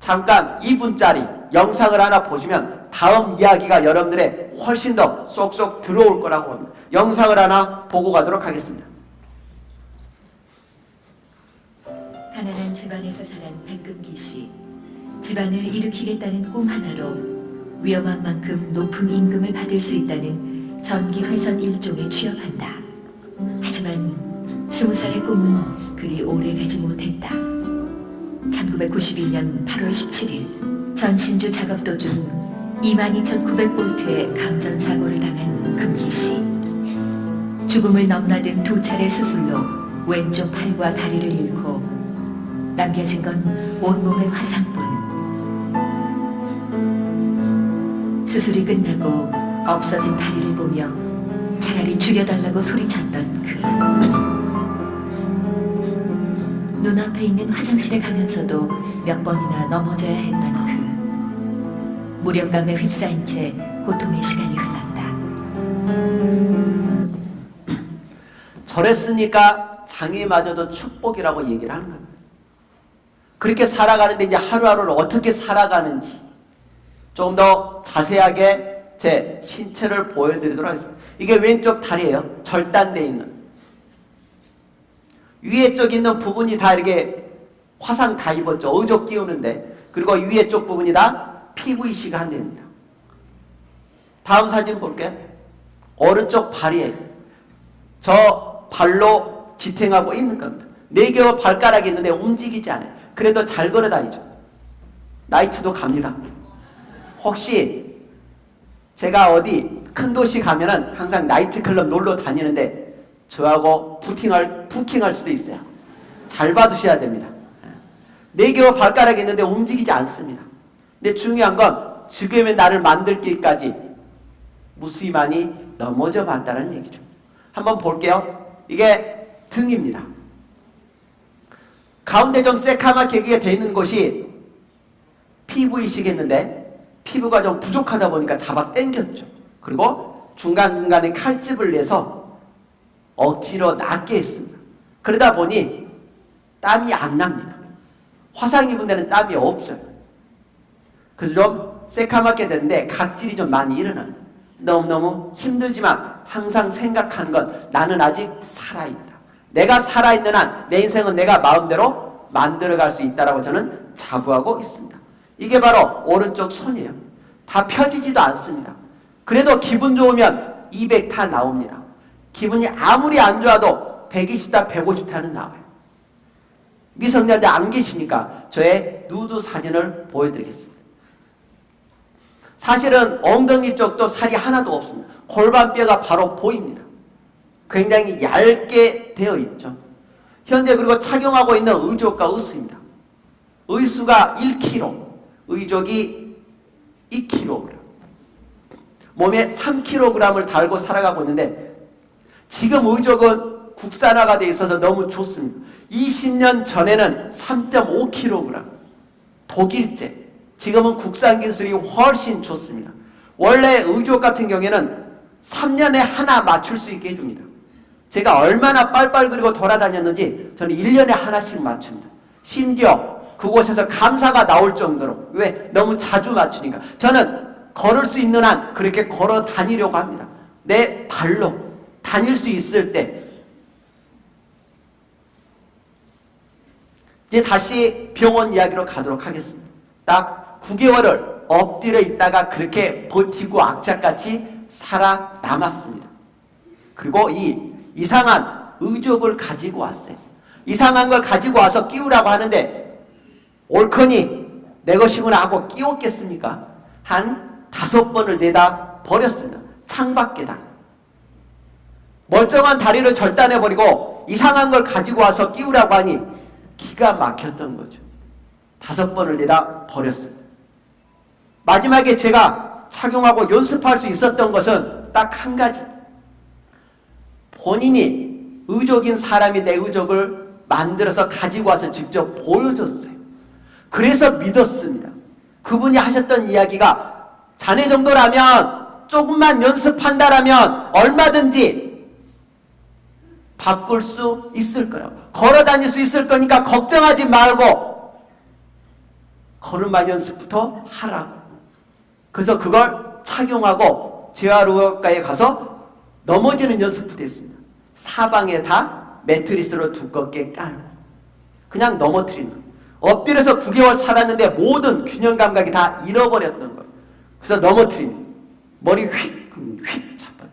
잠깐 2분짜리 영상을 하나 보시면 다음 이야기가 여러분들의 훨씬 더 쏙쏙 들어올 거라고 합니다. 영상을 하나 보고 가도록 하겠습니다. 가난한 집안에서 자란 백금기 씨. 집안을 일으키겠다는 꿈 하나로 위험한 만큼 높은 임금을 받을 수 있다는 전기회선 일종에 취업한다. 하지만 20살의 꿈은 그리 오래 가지 못했다. 1991년 8월 17일 전신주 작업 도중 22,900볼트의 감전사고를 당한 금기 씨. 죽음을 넘나든 2차례 수술로 왼쪽 팔과 다리를 잃고 남겨진 건 온몸의 화상뿐. 수술이 끝나고 없어진 다리를 보며 차라리 죽여달라고 소리쳤던 그. 눈앞에 있는 화장실에 가면서도 몇 번이나 넘어져야 했던 그. 무력감에 휩싸인 채 고통의 시간이 흘렀다. 저랬으니까 장애마저도 축복이라고 얘기를 하는 겁니다. 그렇게 살아가는데 이제 하루하루를 어떻게 살아가는지 조금 더 자세하게 제 신체를 보여드리도록 하겠습니다. 이게 왼쪽 다리예요. 절단되어 있는. 위에 쪽 있는 부분이 다 이렇게 화상 다 입었죠. 의족 끼우는데. 그리고 위에 쪽 부분이 다 PVC가 한 대입니다. 다음 사진 볼게요. 오른쪽 발이에요. 저 발로 지탱하고 있는 겁니다. 4개의 발가락이 있는데 움직이지 않아요. 그래도 잘 걸어 다니죠. 나이트도 갑니다. 혹시 제가 어디 큰 도시 가면은 항상 나이트클럽 놀러 다니는데 저하고 부킹할 수도 있어요. 잘 봐두셔야 됩니다. 4개의 발가락이 있는데 움직이지 않습니다. 근데 중요한 건 지금의 나를 만들기까지 무수히 많이 넘어져 봤다는 얘기죠. 한번 볼게요. 이게 등입니다. 가운데 좀 새카맣게 되어 있는 곳이 PVC겠는데 피부가 좀 부족하다 보니까 잡아 당겼죠. 그리고 중간중간에 칼집을 내서 억지로 낫게 했습니다. 그러다 보니 땀이 안 납니다. 화상 입은 데는 땀이 없어요. 그래서 좀 새카맣게 되는데 각질이 좀 많이 일어나요. 너무너무 힘들지만 항상 생각하는 건 나는 아직 살아있다. 내가 살아있는 한 내 인생은 내가 마음대로 만들어갈 수 있다라고 저는 자부하고 있습니다. 이게 바로 오른쪽 손이에요. 다 펴지지도 않습니다. 그래도 기분 좋으면 200타 나옵니다. 기분이 아무리 안 좋아도 120타, 150타는 나와요. 미성년자 안 계시니까 저의 누드 사진을 보여드리겠습니다. 사실은 엉덩이 쪽도 살이 하나도 없습니다. 골반뼈가 바로 보입니다. 굉장히 얇게 되어 있죠. 현재 그리고 착용하고 있는 의족과 의수입니다. 의수가 1kg, 의족이 2kg. 몸에 3kg을 달고 살아가고 있는데 지금 의족은 국산화가 되어 있어서 너무 좋습니다. 20년 전에는 3.5kg, 독일제. 지금은 국산 기술이 훨씬 좋습니다. 원래 의족 같은 경우에는 3년에 하나 맞출 수 있게 해줍니다. 제가 얼마나 빨빨 그리고 돌아다녔는지 저는 1년에 하나씩 맞춥니다. 심지어 그곳에서 감사가 나올 정도로. 왜? 너무 자주 맞추니까. 저는 걸을 수 있는 한 그렇게 걸어 다니려고 합니다. 내 발로 다닐 수 있을 때. 이제 다시 병원 이야기로 가도록 하겠습니다. 딱 9개월을 엎드려 있다가 그렇게 버티고 악착같이 살아남았습니다. 그리고 이 이상한 의족을 가지고 왔어요. 이상한 걸 가지고 와서 끼우라고 하는데 옳거니 내 것이구나 하고 끼웠겠습니까? 한 5번을 내다 버렸습니다. 창밖에다. 멀쩡한 다리를 절단해버리고 이상한 걸 가지고 와서 끼우라고 하니 기가 막혔던 거죠. 5번을 내다 버렸습니다. 마지막에 제가 착용하고 연습할 수 있었던 것은 딱 한 가지. 본인이 의족인 사람이 내 의족을 만들어서 가지고 와서 직접 보여줬어요. 그래서 믿었습니다. 그분이 하셨던 이야기가 자네 정도라면 조금만 연습한다라면 얼마든지 바꿀 수 있을 거라고. 걸어 다닐 수 있을 거니까 걱정하지 말고 걸음마 연습부터 하라고. 그래서 그걸 착용하고 재활의학과에 가서 넘어지는 연습부터 했습니다. 사방에 다 매트리스로 두껍게 깔고 그냥 넘어뜨리는 거예요. 엎드려서 9개월 살았는데 모든 균형 감각이 다 잃어버렸던 거예요. 그래서 넘어뜨리는 거예요. 머리 휙 잡아요.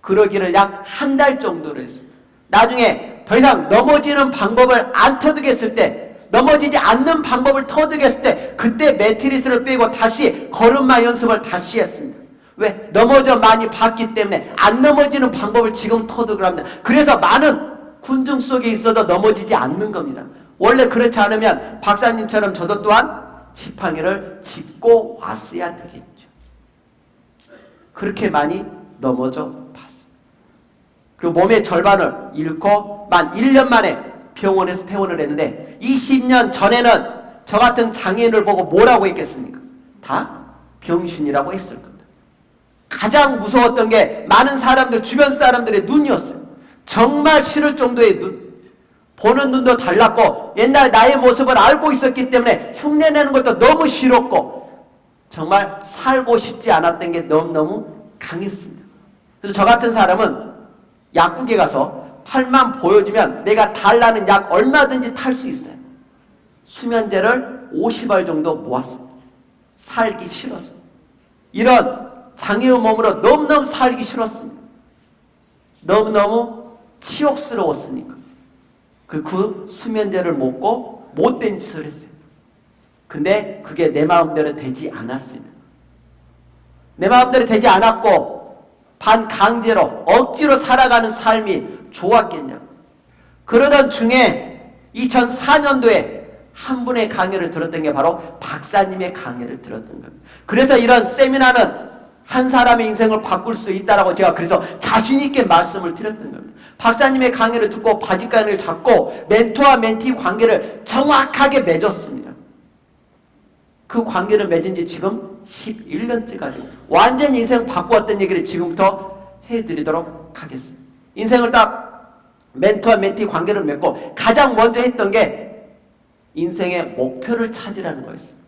그러기를 약 한 달 정도를 했어요. 나중에 더 이상 넘어지는 방법을 안 터득했을 때, 넘어지지 않는 방법을 터득했을 때, 그때 매트리스를 빼고 다시 걸음마 연습을 다시 했습니다. 왜? 넘어져 많이 봤기 때문에 안 넘어지는 방법을 지금 터득을 합니다. 그래서 많은 군중 속에 있어도 넘어지지 않는 겁니다. 원래 그렇지 않으면 박사님처럼 저도 또한 지팡이를 짚고 왔어야 되겠죠. 그렇게 많이 넘어져 봤습니다. 그리고 몸의 절반을 잃고 만 1년 만에 병원에서 퇴원을 했는데 20년 전에는 저 같은 장애인을 보고 뭐라고 했겠습니까? 다 병신이라고 했을 겁니다. 가장 무서웠던 게 많은 사람들, 주변 사람들의 눈이었어요. 정말 싫을 정도의 눈. 보는 눈도 달랐고 옛날 나의 모습을 알고 있었기 때문에 흉내내는 것도 너무 싫었고 정말 살고 싶지 않았던 게 너무너무 강했습니다. 그래서 저 같은 사람은 약국에 가서 팔만 보여주면 내가 달라는 약 얼마든지 탈 수 있어요. 수면제를 50알 정도 모았습니다. 살기 싫어서. 이런 장애의 몸으로 너무너무 살기 싫었습니다. 너무너무 치욕스러웠으니까. 그 수면제를 먹고 못된 짓을 했어요. 근데 그게 내 마음대로 되지 않았습니다. 내 마음대로 되지 않았고 반강제로 억지로 살아가는 삶이 좋았겠냐고. 그러던 중에 2004년도에 한 분의 강의를 들었던 게 바로 박사님의 강의를 들었던 겁니다. 그래서 이런 세미나는 한 사람의 인생을 바꿀 수 있다라고 제가 그래서 자신 있게 말씀을 드렸던 겁니다. 박사님의 강의를 듣고 바짓가랑이를 잡고 멘토와 멘티 관계를 정확하게 맺었습니다. 그 관계를 맺은 지 지금 11년째까지 완전히 인생 바꾸었던 얘기를 지금부터 해드리도록 하겠습니다. 인생을 딱 멘토와 멘티 관계를 맺고 가장 먼저 했던 게 인생의 목표를 찾으라는 거였습니다.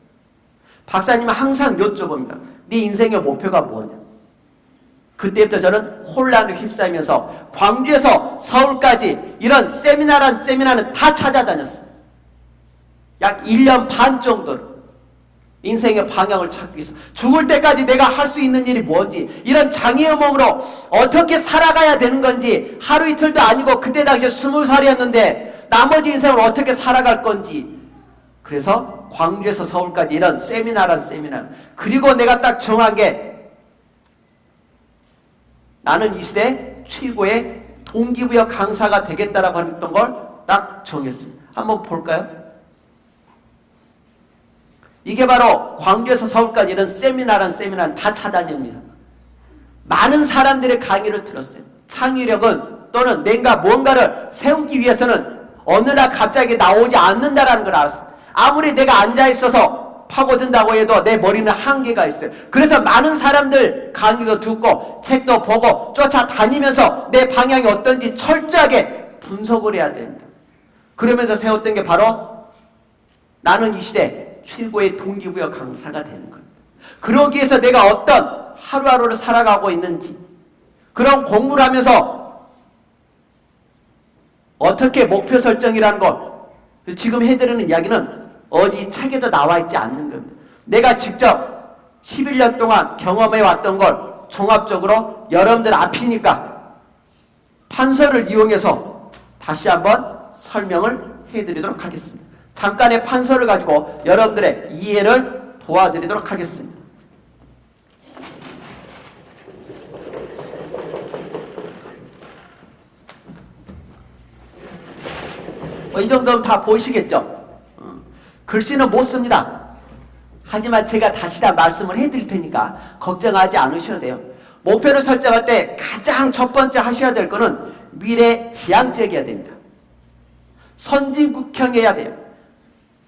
박사님은 항상 여쭤봅니다. 네 인생의 목표가 뭐냐? 그때부터 저는 혼란을 휩싸이면서 광주에서 서울까지 이런 세미나는 다 찾아다녔어요. 약 1년 반 정도를 인생의 방향을 찾기 위해서 죽을 때까지 내가 할 수 있는 일이 뭔지, 이런 장애의 몸으로 어떻게 살아가야 되는 건지, 하루 이틀도 아니고 그때 당시에 20살이었는데 나머지 인생을 어떻게 살아갈 건지. 그래서 광주에서 서울까지 이런 세미나. 그리고 내가 딱 정한 게 나는 이 시대 최고의 동기부여 강사가 되겠다라고 했던 걸 딱 정했습니다. 한번 볼까요? 이게 바로 광주에서 서울까지 이런 세미나는 다 찾아냅니다. 많은 사람들의 강의를 들었어요. 창의력은 또는 내가 뭔가를 세우기 위해서는 어느 날 갑자기 나오지 않는다라는 걸 알았어요. 아무리 내가 앉아있어서 파고든다고 해도 내 머리는 한계가 있어요. 그래서 많은 사람들 강의도 듣고 책도 보고 쫓아다니면서 내 방향이 어떤지 철저하게 분석을 해야 됩니다. 그러면서 세웠던 게 바로 나는 이 시대 최고의 동기부여 강사가 되는 겁니다. 그러기 위해서 내가 어떤 하루하루를 살아가고 있는지, 그런 공부를 하면서 어떻게 목표 설정이라는 걸 지금 해드리는 이야기는 어디 책에도 나와 있지 않는 겁니다. 내가 직접 11년 동안 경험해 왔던 걸 종합적으로 여러분들 앞이니까 판서를 이용해서 다시 한번 설명을 해드리도록 하겠습니다. 잠깐의 판서를 가지고 여러분들의 이해를 도와드리도록 하겠습니다. 이 정도면 다 보이시겠죠? 글씨는 못 씁니다. 하지만 제가 다시 다 말씀을 해드릴 테니까 걱정하지 않으셔도 돼요. 목표를 설정할 때 가장 첫 번째 하셔야 될 거는 미래지향적이어야 됩니다. 선진국형이어야 돼요.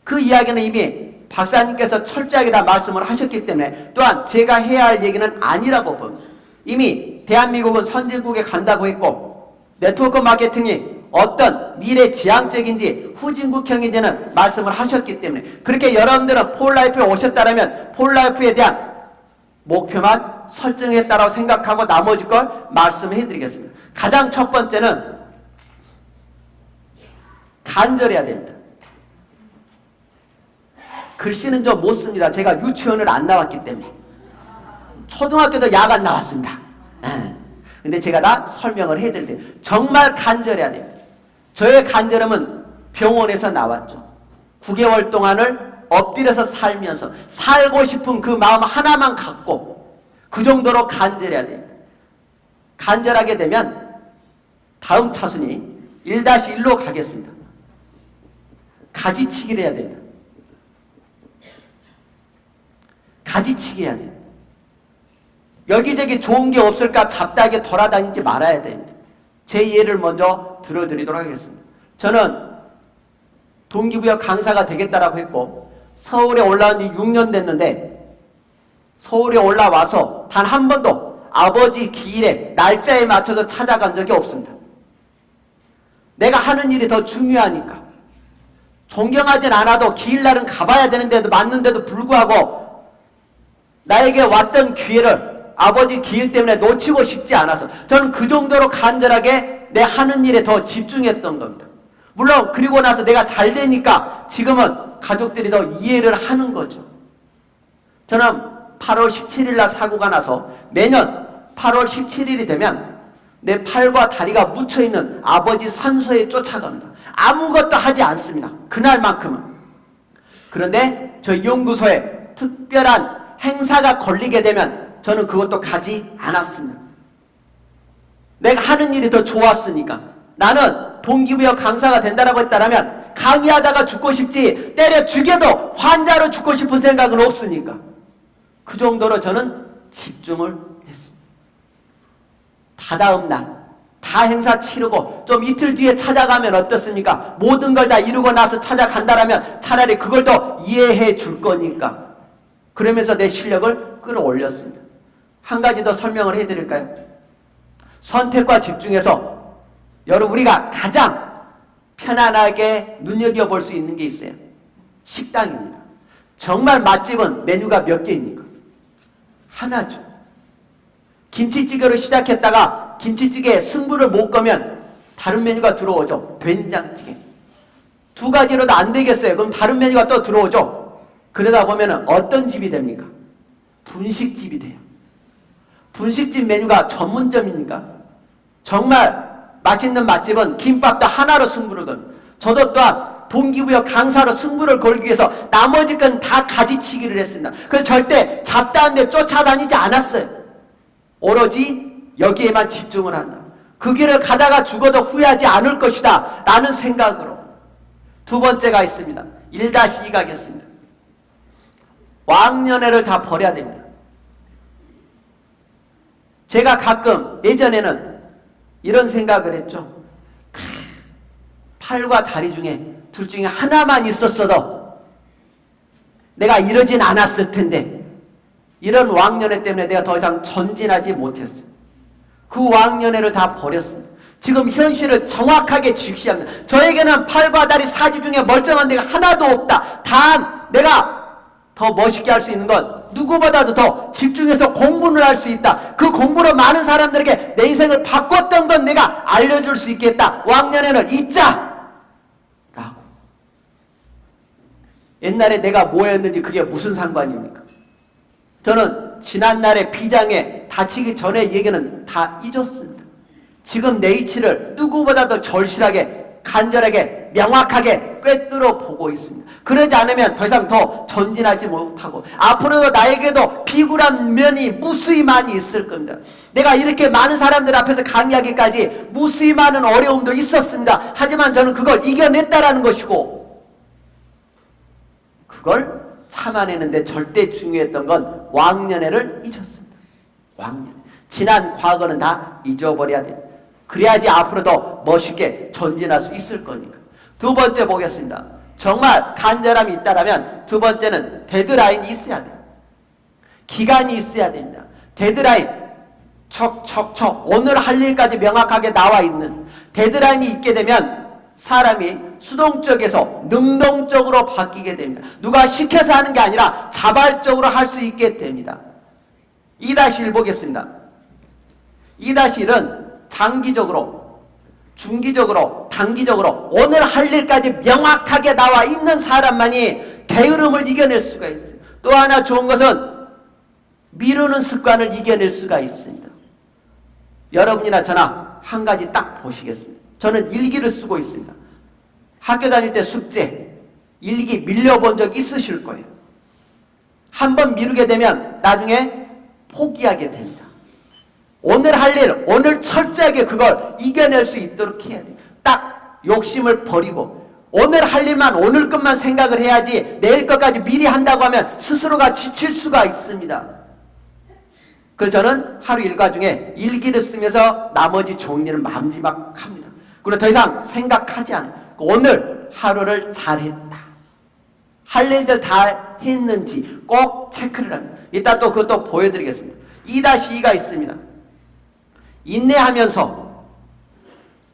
그 이야기는 이미 박사님께서 철저하게 다 말씀을 하셨기 때문에 또한 제가 해야 할 얘기는 아니라고 봅니다. 이미 대한민국은 선진국에 간다고 했고 네트워크 마케팅이 어떤 미래지향적인지 후진국형인지는 말씀을 하셨기 때문에 그렇게 여러분들은 폴라이프에 오셨다면 폴라이프에 대한 목표만 설정했다라고 생각하고 나머지 걸 말씀해 드리겠습니다. 가장 첫 번째는 간절해야 됩니다. 글씨는 좀 못 씁니다. 제가 유치원을 안 나왔기 때문에. 초등학교도 야간 나왔습니다. 근데 제가 다 설명을 해드릴 테요. 정말 간절해야 됩니다. 저의 간절함은 병원에서 나왔죠. 9개월 동안을 엎드려서 살면서 살고 싶은 그 마음 하나만 갖고 그 정도로 간절해야 됩니다. 간절하게 되면 다음 차순위 1-1로 가겠습니다. 가지치기를 해야 됩니다. 가지치기 해야 됩니다. 여기저기 좋은 게 없을까 잡다하게 돌아다니지 말아야 됩니다. 제 예를 먼저 들어드리도록 하겠습니다. 저는 동기부여 강사가 되겠다라고 했고 서울에 올라온 지 6년 됐는데 서울에 올라와서 단 한 번도 아버지 기일에 날짜에 맞춰서 찾아간 적이 없습니다. 내가 하는 일이 더 중요하니까 존경하진 않아도 기일날은 가봐야 되는데도 맞는데도 불구하고 나에게 왔던 기회를 아버지 기일 때문에 놓치고 싶지 않아서 저는 그 정도로 간절하게 내 하는 일에 더 집중했던 겁니다. 물론 그리고 나서 내가 잘 되니까 지금은 가족들이 더 이해를 하는 거죠. 저는 8월 17일 날 사고가 나서 매년 8월 17일이 되면 내 팔과 다리가 묻혀있는 아버지 산소에 쫓아갑니다. 아무것도 하지 않습니다. 그날만큼은. 그런데 저 연구소에 특별한 행사가 걸리게 되면 저는 그것도 가지 않았습니다. 내가 하는 일이 더 좋았으니까. 나는 동기부여 강사가 된다라고 했다면 강의하다가 죽고 싶지 때려 죽여도 환자로 죽고 싶은 생각은 없으니까. 그 정도로 저는 집중을 했습니다. 다다음 날 다 행사 치르고 좀 이틀 뒤에 찾아가면 어떻습니까? 모든 걸 다 이루고 나서 찾아간다라면 차라리 그걸 더 이해해 줄 거니까. 그러면서 내 실력을 끌어올렸습니다. 한 가지 더 설명을 해드릴까요? 선택과 집중해서 여러분 우리가 가장 편안하게 눈여겨볼 수 있는 게 있어요. 식당입니다. 정말 맛집은 메뉴가 몇 개입니까? 하나죠. 김치찌개로 시작했다가 김치찌개에 승부를 못 거면 다른 메뉴가 들어오죠. 된장찌개. 두 가지로도 안 되겠어요. 그럼 다른 메뉴가 또 들어오죠. 그러다 보면 어떤 집이 됩니까? 분식집이 돼요. 분식집 메뉴가 전문점입니까? 정말 맛있는 맛집은 김밥도 하나로 승부를 건. 저도 또한 동기부여 강사로 승부를 걸기 위해서 나머지 건 다 가지치기를 했습니다. 그래서 절대 잡다한 데 쫓아다니지 않았어요. 오로지 여기에만 집중을 한다. 그 길을 가다가 죽어도 후회하지 않을 것이다 라는 생각으로. 두 번째가 있습니다. 1-2 가겠습니다. 왕년회를 다 버려야 됩니다. 제가 가끔 예전에는 이런 생각을 했죠. 팔과 다리 중에 둘 중에 하나만 있었어도 내가 이러진 않았을 텐데 이런 왕년회 때문에 내가 더 이상 전진하지 못했어요. 그 왕년회를 다 버렸습니다. 지금 현실을 정확하게 직시합니다. 저에게는 팔과 다리 사지 중에 멀쩡한 데가 하나도 없다. 단 내가 더 멋있게 할 수 있는 건 누구보다도 더 집중해서 공부를 할 수 있다. 그 공부로 많은 사람들에게 내 인생을 바꿨던 건 내가 알려줄 수 있겠다. 왕년회를 잊자! 라고. 옛날에 내가 뭐였는지 그게 무슨 상관입니까? 저는 지난날의 비장에 다치기 전의 얘기는 다 잊었습니다. 지금 내 이치를 누구보다도 절실하게, 간절하게, 명확하게 꿰뚫어 보고 있습니다. 그러지 않으면 더 이상 더 전진하지 못하고 앞으로도 나에게도 비굴한 면이 무수히 많이 있을 겁니다. 내가 이렇게 많은 사람들 앞에서 강의하기까지 무수히 많은 어려움도 있었습니다. 하지만 저는 그걸 이겨냈다라는 것이고 그걸 참아내는데 절대 중요했던 건 왕년회를 잊었습니다. 왕년회. 지난 과거는 다 잊어버려야 돼요. 그래야지 앞으로도 멋있게 전진할 수 있을 거니까. 두 번째 보겠습니다. 정말 간절함이 있다라면 두 번째는 데드라인이 있어야 돼요. 기간이 있어야 됩니다. 데드라인. 척 오늘 할 일까지 명확하게 나와 있는 데드라인이 있게 되면 사람이 수동적에서 능동적으로 바뀌게 됩니다. 누가 시켜서 하는 게 아니라 자발적으로 할 수 있게 됩니다. 2-1 보겠습니다. 2-1은 장기적으로, 중기적으로, 단기적으로 오늘 할 일까지 명확하게 나와 있는 사람만이 게으름을 이겨낼 수가 있어요. 또 하나 좋은 것은 미루는 습관을 이겨낼 수가 있습니다. 여러분이나 저나 한 가지 딱 보시겠습니다. 저는 일기를 쓰고 있습니다. 학교 다닐 때 숙제, 일기 밀려본 적 있으실 거예요. 한번 미루게 되면 나중에 포기하게 됩니다. 오늘 할 일, 오늘 철저하게 그걸 이겨낼 수 있도록 해야 돼요. 딱 욕심을 버리고 오늘 할 일만 오늘 것만 생각을 해야지 내일 것까지 미리 한다고 하면 스스로가 지칠 수가 있습니다. 그래서 저는 하루 일과 중에 일기를 쓰면서 나머지 좋은 일을 마지막합니다. 그리고 더 이상 생각하지 않아요. 오늘 하루를 잘했다. 할 일들 다 했는지 꼭 체크를 합니다. 이따 또 그것도 보여드리겠습니다. 2-2가 있습니다. 인내하면서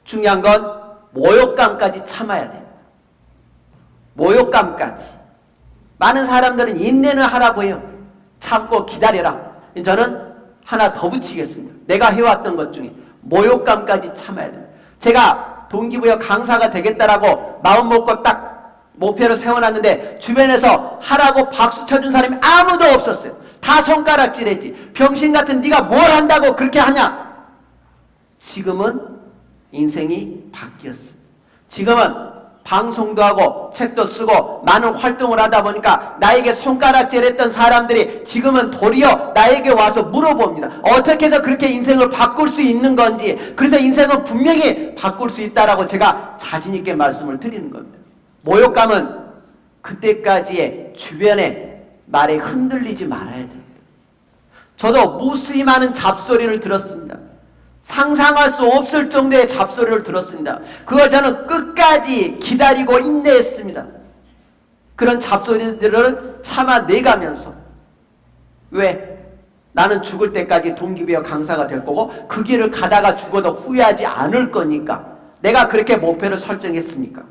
중요한 건 모욕감까지 참아야 돼요. 모욕감까지. 많은 사람들은 인내는 하라고 해요. 참고 기다려라. 저는 하나 더 붙이겠습니다. 내가 해왔던 것 중에 모욕감까지 참아야 돼요. 제가 동기부여 강사가 되겠다라고 마음 먹고 딱 목표를 세워놨는데 주변에서 하라고 박수 쳐준 사람이 아무도 없었어요. 다 손가락질했지. 병신 같은 네가 뭘 한다고 그렇게 하냐. 지금은 인생이 바뀌었어요. 지금은 방송도 하고 책도 쓰고 많은 활동을 하다 보니까 나에게 손가락질했던 사람들이 지금은 도리어 나에게 와서 물어봅니다. 어떻게 해서 그렇게 인생을 바꿀 수 있는 건지. 그래서 인생은 분명히 바꿀 수 있다라고 제가 자신 있게 말씀을 드리는 겁니다. 모욕감은 그때까지의 주변의 말에 흔들리지 말아야 돼요. 저도 무수히 많은 잡소리를 들었습니다. 상상할 수 없을 정도의 잡소리를 들었습니다. 그걸 저는 끝까지 기다리고 인내했습니다. 그런 잡소리들을 참아내가면서 왜? 나는 죽을 때까지 동기부여 강사가 될 거고 그 길을 가다가 죽어도 후회하지 않을 거니까 내가 그렇게 목표를 설정했으니까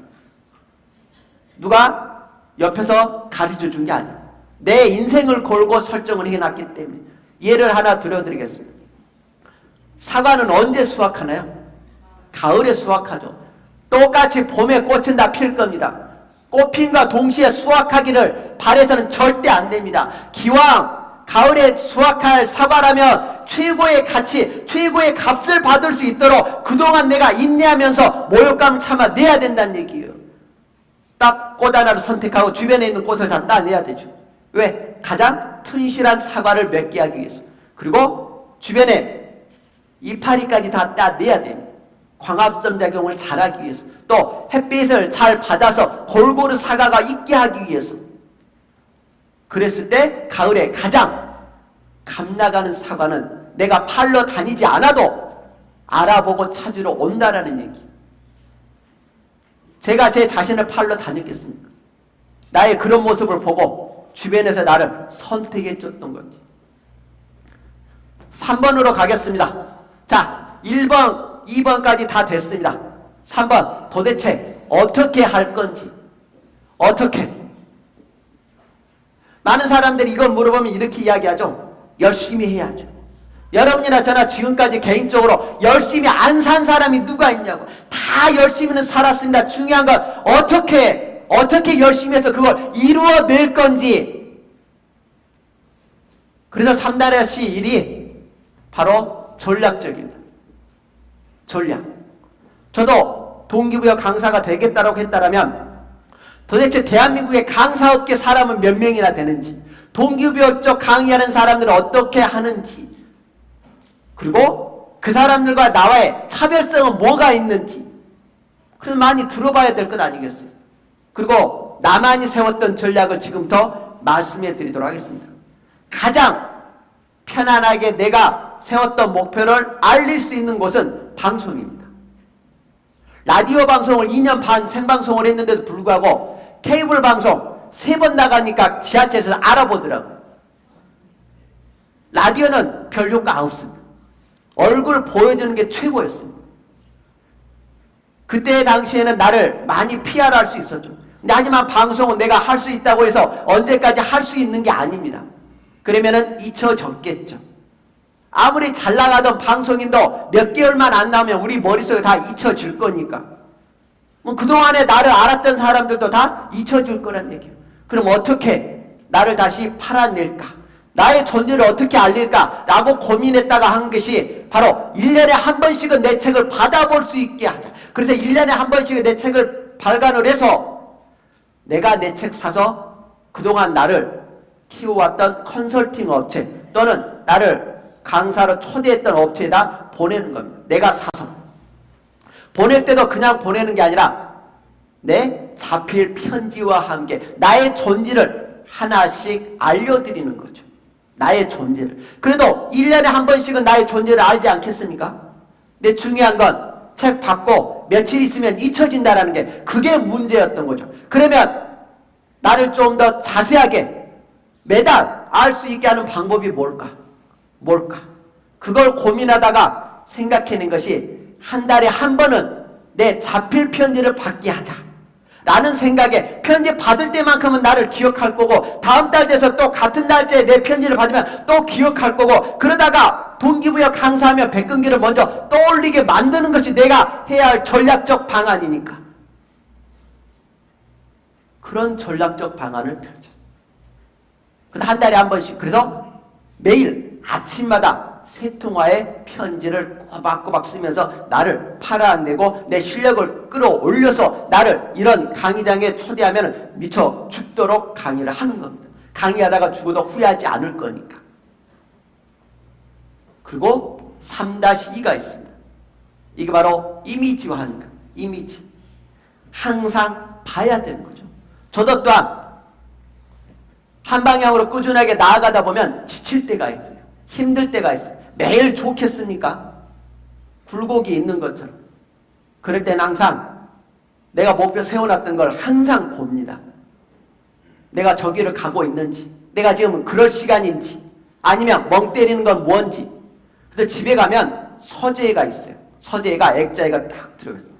누가 옆에서 가르쳐 준 게 아니에요. 내 인생을 걸고 설정을 해놨기 때문에 예를 하나 들어드리겠습니다. 사과는 언제 수확하나요? 가을에 수확하죠. 똑같이 봄에 꽃은 다 필 겁니다. 꽃핀과 동시에 수확하기를 바래서는 절대 안 됩니다. 기왕 가을에 수확할 사과라면 최고의 가치, 최고의 값을 받을 수 있도록 그동안 내가 인내하면서 모욕감을 참아내야 된다는 얘기예요. 딱 꽃 하나를 선택하고 주변에 있는 꽃을 다 따내야 되죠. 왜? 가장 튼실한 사과를 맺게 하기 위해서. 그리고 주변에 이파리까지 다 따내야 됩니다. 광합성 작용을 잘하기 위해서. 또 햇빛을 잘 받아서 골고루 사과가 있게 하기 위해서. 그랬을 때 가을에 가장 감나가는 사과는 내가 팔러 다니지 않아도 알아보고 찾으러 온다라는 얘기. 제가 제 자신을 팔러 다녔겠습니까? 나의 그런 모습을 보고 주변에서 나를 선택해 줬던 거지. 3번으로 가겠습니다. 자, 1번, 2번까지 다 됐습니다. 3번, 도대체 어떻게 할 건지. 어떻게? 많은 사람들이 이걸 물어보면 이렇게 이야기하죠. 열심히 해야죠. 여러분이나 저나 지금까지 개인적으로 열심히 안 산 사람이 누가 있냐고. 다 열심히는 살았습니다. 중요한 건 어떻게 열심히 해서 그걸 이루어낼 건지. 그래서 3-1이 바로 전략적입니다. 전략. 저도 동기부여 강사가 되겠다고 했다면 도대체 대한민국의 강사업계 사람은 몇 명이나 되는지, 동기부여 쪽 강의하는 사람들은 어떻게 하는지, 그리고 그 사람들과 나와의 차별성은 뭐가 있는지, 그래서 많이 들어봐야 될 것 아니겠어요? 그리고 나만이 세웠던 전략을 지금부터 말씀해 드리도록 하겠습니다. 가장 편안하게 내가 세웠던 목표를 알릴 수 있는 곳은 방송입니다. 라디오 방송을 2년 반 생방송을 했는데도 불구하고 케이블 방송 3번 나가니까 지하철에서 알아보더라고요. 라디오는 별 효과 없습니다. 얼굴 보여주는 게 최고였습니다. 그때 당시에는 나를 많이 피하라 할 수 있었죠. 근데 하지만 방송은 내가 할 수 있다고 해서 언제까지 할 수 있는 게 아닙니다. 그러면은 잊혀졌겠죠. 아무리 잘 나가던 방송인도 몇 개월만 안 나오면 우리 머릿속에 다 잊혀질 거니까. 뭐 그동안에 나를 알았던 사람들도 다 잊혀질 거란 얘기예요. 그럼 어떻게 나를 다시 팔아낼까? 나의 존재를 어떻게 알릴까? 라고 고민했다가 한 것이 바로 1년에 한 번씩은 내 책을 받아볼 수 있게 하자. 그래서 1년에 한 번씩은 내 책을 발간을 해서 내가 내 책 사서 그동안 나를 키워왔던 컨설팅 업체 또는 나를 강사로 초대했던 업체에다 보내는 겁니다. 내가 사서. 보낼 때도 그냥 보내는 게 아니라 내 자필 편지와 함께 나의 존재를 하나씩 알려드리는 거죠. 나의 존재를. 그래도 1년에 한 번씩은 나의 존재를 알지 않겠습니까? 근데 중요한 건 책 받고 며칠 있으면 잊혀진다라는 게 그게 문제였던 거죠. 그러면 나를 좀 더 자세하게 매달 알 수 있게 하는 방법이 뭘까? 그걸 고민하다가 생각해낸 것이 한 달에 한 번은 내 자필 편지를 받게 하자 라는 생각에 편지 받을 때만큼은 나를 기억할 거고 다음 달 돼서 또 같은 날짜에 내 편지를 받으면 또 기억할 거고 그러다가 동기부여 강사하며 백금기를 먼저 떠올리게 만드는 것이 내가 해야 할 전략적 방안이니까 그런 전략적 방안을 펼쳤어요. 그래서 한 달에 한 번씩 그래서 매일 아침마다 세 통화의 편지를 꼬박꼬박 쓰면서 나를 팔아내고 내 실력을 끌어올려서 나를 이런 강의장에 초대하면 미쳐 죽도록 강의를 하는 겁니다. 강의하다가 죽어도 후회하지 않을 거니까. 그리고 3-2가 있습니다. 이게 바로 이미지화하는 거예요. 이미지. 항상 봐야 되는 거죠. 저도 또한 한 방향으로 꾸준하게 나아가다 보면 지칠 때가 있어요. 힘들 때가 있어요. 매일 좋겠습니까? 굴곡이 있는 것처럼. 그럴 때는 항상 내가 목표 세워놨던 걸 항상 봅니다. 내가 저기를 가고 있는지, 내가 지금 그럴 시간인지, 아니면 멍 때리는 건 뭔지. 그래서 집에 가면 서재가 있어요. 서재가 액자에가 딱 들어있어요.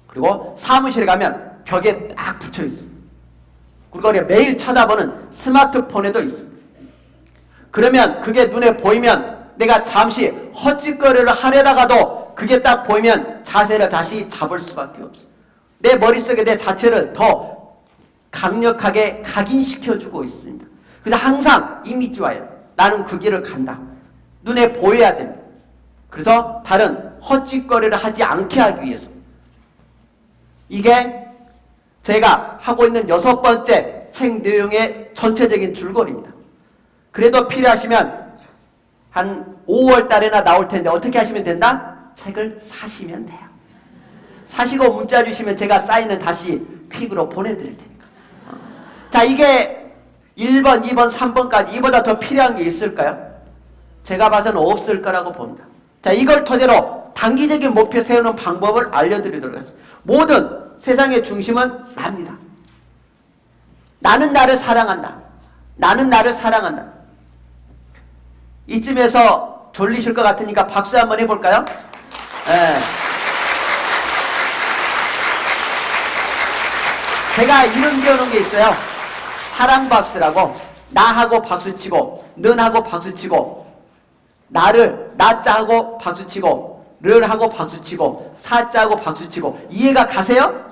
그리고 사무실에 가면 벽에 딱 붙여 있습니다. 그리고 매일 쳐다보는 스마트폰에도 있습니다. 그러면 그게 눈에 보이면 내가 잠시 헛짓거리를 하려다가도 그게 딱 보이면 자세를 다시 잡을 수밖에 없어요. 내 머릿속에 내 자체를 더 강력하게 각인시켜주고 있습니다. 그래서 항상 이미지화해요. 나는 그 길을 간다. 눈에 보여야 됩니다. 그래서 다른 헛짓거리를 하지 않게 하기 위해서. 이게 제가 하고 있는 6번째 책 내용의 전체적인 줄거리입니다. 그래도 필요하시면 한 5월 달에나 나올 텐데 어떻게 하시면 된다? 책을 사시면 돼요. 사시고 문자 주시면 제가 사인은 다시 퀵으로 보내드릴 테니까. 자, 이게 1번, 2번, 3번까지 이보다 더 필요한 게 있을까요? 제가 봐서는 없을 거라고 봅니다. 자, 이걸 토대로 단기적인 목표 세우는 방법을 알려드리도록 하겠습니다. 모든 세상의 중심은 나입니다. 나는 나를 사랑한다. 나는 나를 사랑한다. 이쯤에서 졸리실 것 같으니까 박수 한번 해볼까요? 네. 제가 이름 지어놓은 게 있어요. 사랑박수라고. 나하고 박수치고 너하고 박수치고 나를 나자하고 박수치고 를 하고 박수치고 사자하고 박수치고 이해가 가세요?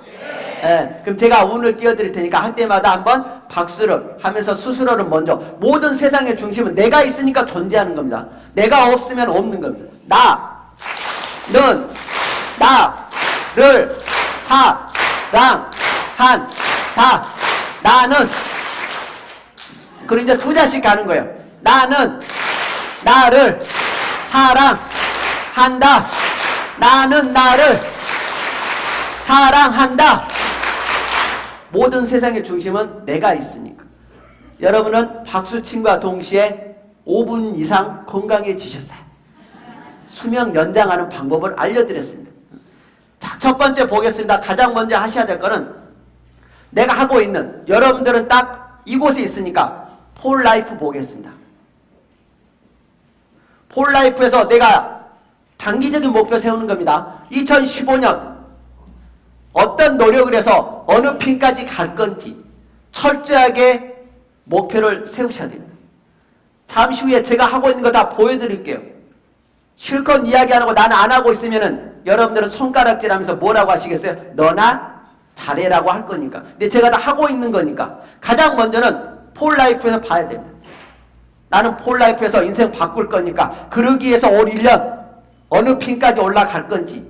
네. 그럼 제가 운을 띄워드릴 테니까 할 때마다 한번 박수를 하면서 스스로를 먼저 모든 세상의 중심은 내가 있으니까 존재하는 겁니다. 내가 없으면 없는 겁니다. 나는 나를 사랑한다. 나는 그리고 이제 2자씩 가는 거예요. 나는 나를 사랑한다. 나는 나를 사랑한다. 모든 세상의 중심은 내가 있으니까. 여러분은 박수침과 동시에 5분 이상 건강해지셨어요. 수명 연장하는 방법을 알려드렸습니다. 자, 첫 번째 보겠습니다. 가장 먼저 하셔야 될 거는 내가 하고 있는, 여러분들은 딱 이곳에 있으니까 폴라이프 보겠습니다. 폴라이프에서 내가 단기적인 목표 세우는 겁니다. 2015년 어떤 노력을 해서 어느 핀까지 갈 건지 철저하게 목표를 세우셔야 됩니다. 잠시 후에 제가 하고 있는 거 다 보여드릴게요. 실컷 이야기 안 하고 나는 안 하고 있으면은 여러분들은 손가락질 하면서 뭐라고 하시겠어요? 너나 잘해라고 할 거니까. 근데 제가 다 하고 있는 거니까. 가장 먼저는 폴라이프에서 봐야 됩니다. 나는 폴라이프에서 인생 바꿀 거니까 그러기 위해서 올 1년 어느 핀까지 올라갈 건지,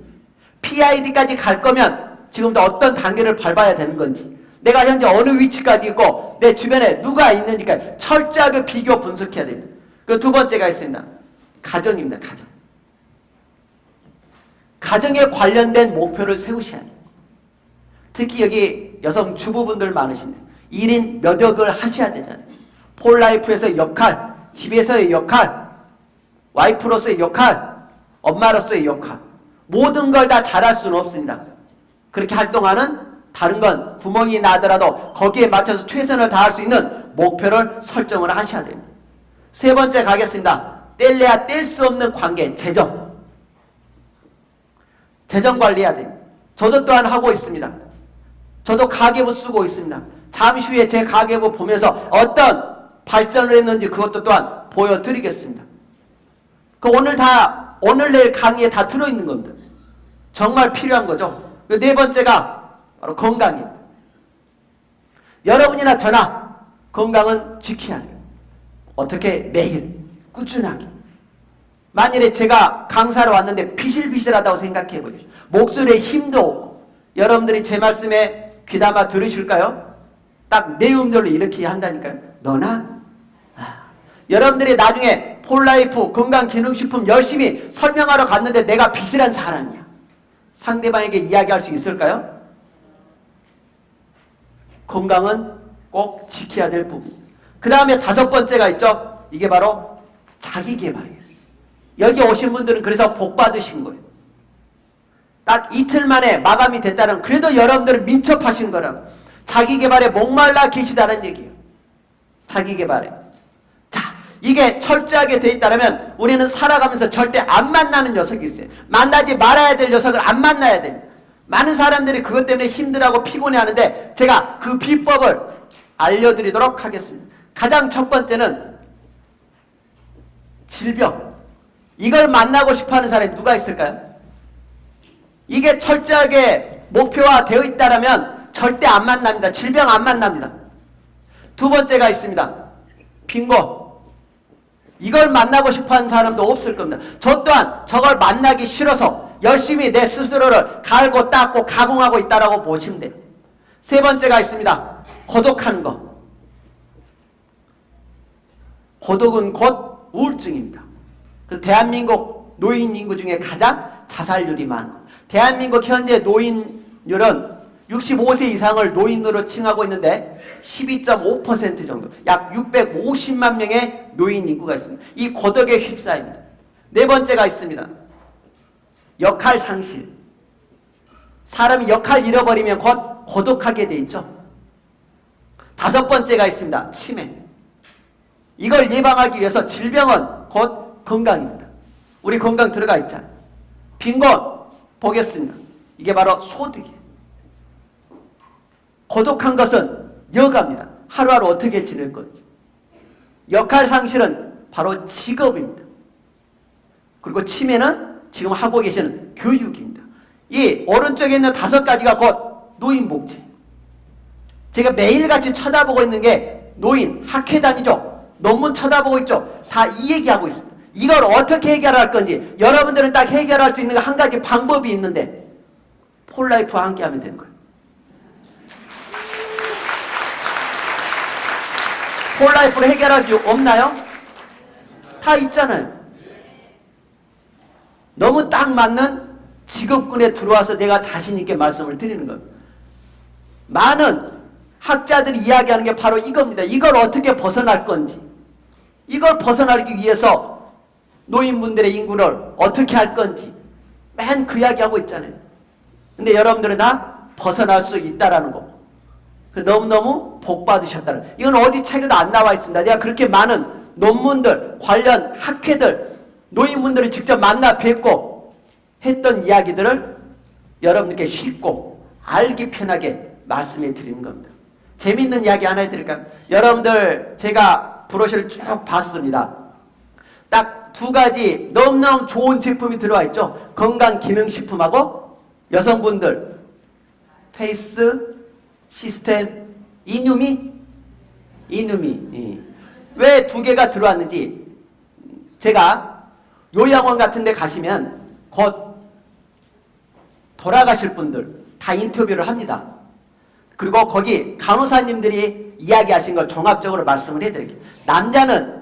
PID까지 갈 거면 지금도 어떤 단계를 밟아야 되는 건지, 내가 현재 어느 위치까지 있고 내 주변에 누가 있는지까지 철저하게 비교 분석해야 됩니다. 그 두 번째가 있습니다. 가정입니다. 가정. 가정에 관련된 목표를 세우셔야 돼요. 특히 여기 여성 주부분들 많으신데 1인 몇 역을 하셔야 되잖아요. 폴라이프에서의 역할, 집에서의 역할, 와이프로서의 역할, 엄마로서의 역할, 모든 걸 다 잘할 수는 없습니다. 그렇게 할 동안은 다른 건 구멍이 나더라도 거기에 맞춰서 최선을 다할 수 있는 목표를 설정을 하셔야 됩니다. 세 번째 가겠습니다. 뗄래야 뗄 수 없는 관계, 재정. 재정 관리해야 됩니다. 저도 또한 하고 있습니다. 저도 가계부 쓰고 있습니다. 잠시 후에 제 가계부 보면서 어떤 발전을 했는지 그것도 또한 보여드리겠습니다. 그 오늘 내일 강의에 다 들어있는 겁니다. 정말 필요한 거죠. 그 네 번째가 바로 건강입니다. 여러분이나 저나 건강은 지켜야 돼요. 어떻게? 매일 꾸준하게. 만일에 제가 강사로 왔는데 비실비실하다고 생각해 보십시오. 목소리에 힘도 없고 여러분들이 제 말씀에 귀담아 들으실까요? 딱 내 음절로 이렇게 한다니까요. 너나? 여러분들이 나중에 폴라이프 건강기능식품 열심히 설명하러 갔는데 내가 비실한 사람이야. 상대방에게 이야기할 수 있을까요? 건강은 꼭 지켜야 될 부분. 그 다음에 다섯 번째가 있죠. 이게 바로 자기개발이에요. 여기 오신 분들은 그래서 복 받으신 거예요. 딱 이틀 만에 마감이 됐다는, 그래도 여러분들은 민첩하신 거라고. 자기개발에 목말라 계시다는 얘기예요. 자기개발에. 자, 이게 철저하게 돼 있다면 우리는 살아가면서 절대 안 만나는 녀석이 있어요. 만나지 말아야 될 녀석을 안 만나야 됩니다. 많은 사람들이 그것 때문에 힘들어하고 피곤해하는데 제가 그 비법을 알려드리도록 하겠습니다. 가장 첫 번째는 질병. 이걸 만나고 싶어하는 사람이 누가 있을까요? 이게 철저하게 목표화 되어 있다면 절대 안 만납니다. 질병 안 만납니다. 두 번째가 있습니다. 빈곤. 이걸 만나고 싶어하는 사람도 없을 겁니다. 저 또한 저걸 만나기 싫어서 열심히 내 스스로를 갈고 닦고 가공하고 있다라고 보시면 돼요. 세 번째가 있습니다. 고독하는 것. 고독은 곧 우울증입니다. 그 대한민국 노인 인구 중에 가장 자살률이 많은 것. 대한민국 현재 노인율은 65세 이상을 노인으로 칭하고 있는데 12.5% 정도, 약 650만 명의 노인 인구가 있습니다. 이 고독에 휩싸입니다. 네 번째가 있습니다. 역할 상실. 사람이 역할 잃어버리면 곧 고독하게 돼 있죠. 다섯 번째가 있습니다. 치매. 이걸 예방하기 위해서 질병은 곧 건강입니다. 우리 건강 들어가 있잖아요. 빈곤 보겠습니다. 이게 바로 소득이에요. 고독한 것은 여가입니다. 하루하루 어떻게 지낼 건지. 역할 상실은 바로 직업입니다. 그리고 치매는 지금 하고 계시는 교육입니다. 이 오른쪽에 있는 다섯 가지가 곧 노인복지. 제가 매일같이 쳐다보고 있는 게 노인, 학회단이죠. 논문 쳐다보고 있죠. 다 이 얘기하고 있습니다. 이걸 어떻게 해결할 건지 여러분들은 딱 해결할 수 있는 한 가지 방법이 있는데 폴라이프와 함께 하면 되는 거예요. 폴라이프를 해결할 수 없나요? 다 있잖아요. 너무 딱 맞는 직업군에 들어와서 내가 자신 있게 말씀을 드리는 거예요. 많은 학자들이 이야기하는 게 바로 이겁니다. 이걸 어떻게 벗어날 건지, 이걸 벗어나기 위해서 노인분들의 인구를 어떻게 할 건지 맨 그 이야기하고 있잖아요. 근데 여러분들은 다 벗어날 수 있다라는 거. 너무너무 복 받으셨다는. 이건 어디 책에도 안 나와 있습니다. 내가 그렇게 많은 논문들, 관련 학회들 노인분들을 직접 만나 뵙고 했던 이야기들을 여러분들께 쉽고 알기 편하게 말씀해 드리는 겁니다. 재밌는 이야기 하나 해드릴까요? 여러분들 제가 브로셔를 쭉 봤습니다. 딱 두 가지 너무너무 좋은 제품이 들어와 있죠. 건강기능식품하고 여성분들 페이스 시스템 이누미 왜 두 개가 들어왔는지 제가 요양원 같은 데 가시면 곧 돌아가실 분들 다 인터뷰를 합니다. 그리고 거기 간호사님들이 이야기하신 걸 종합적으로 말씀을 해드릴게요. 남자는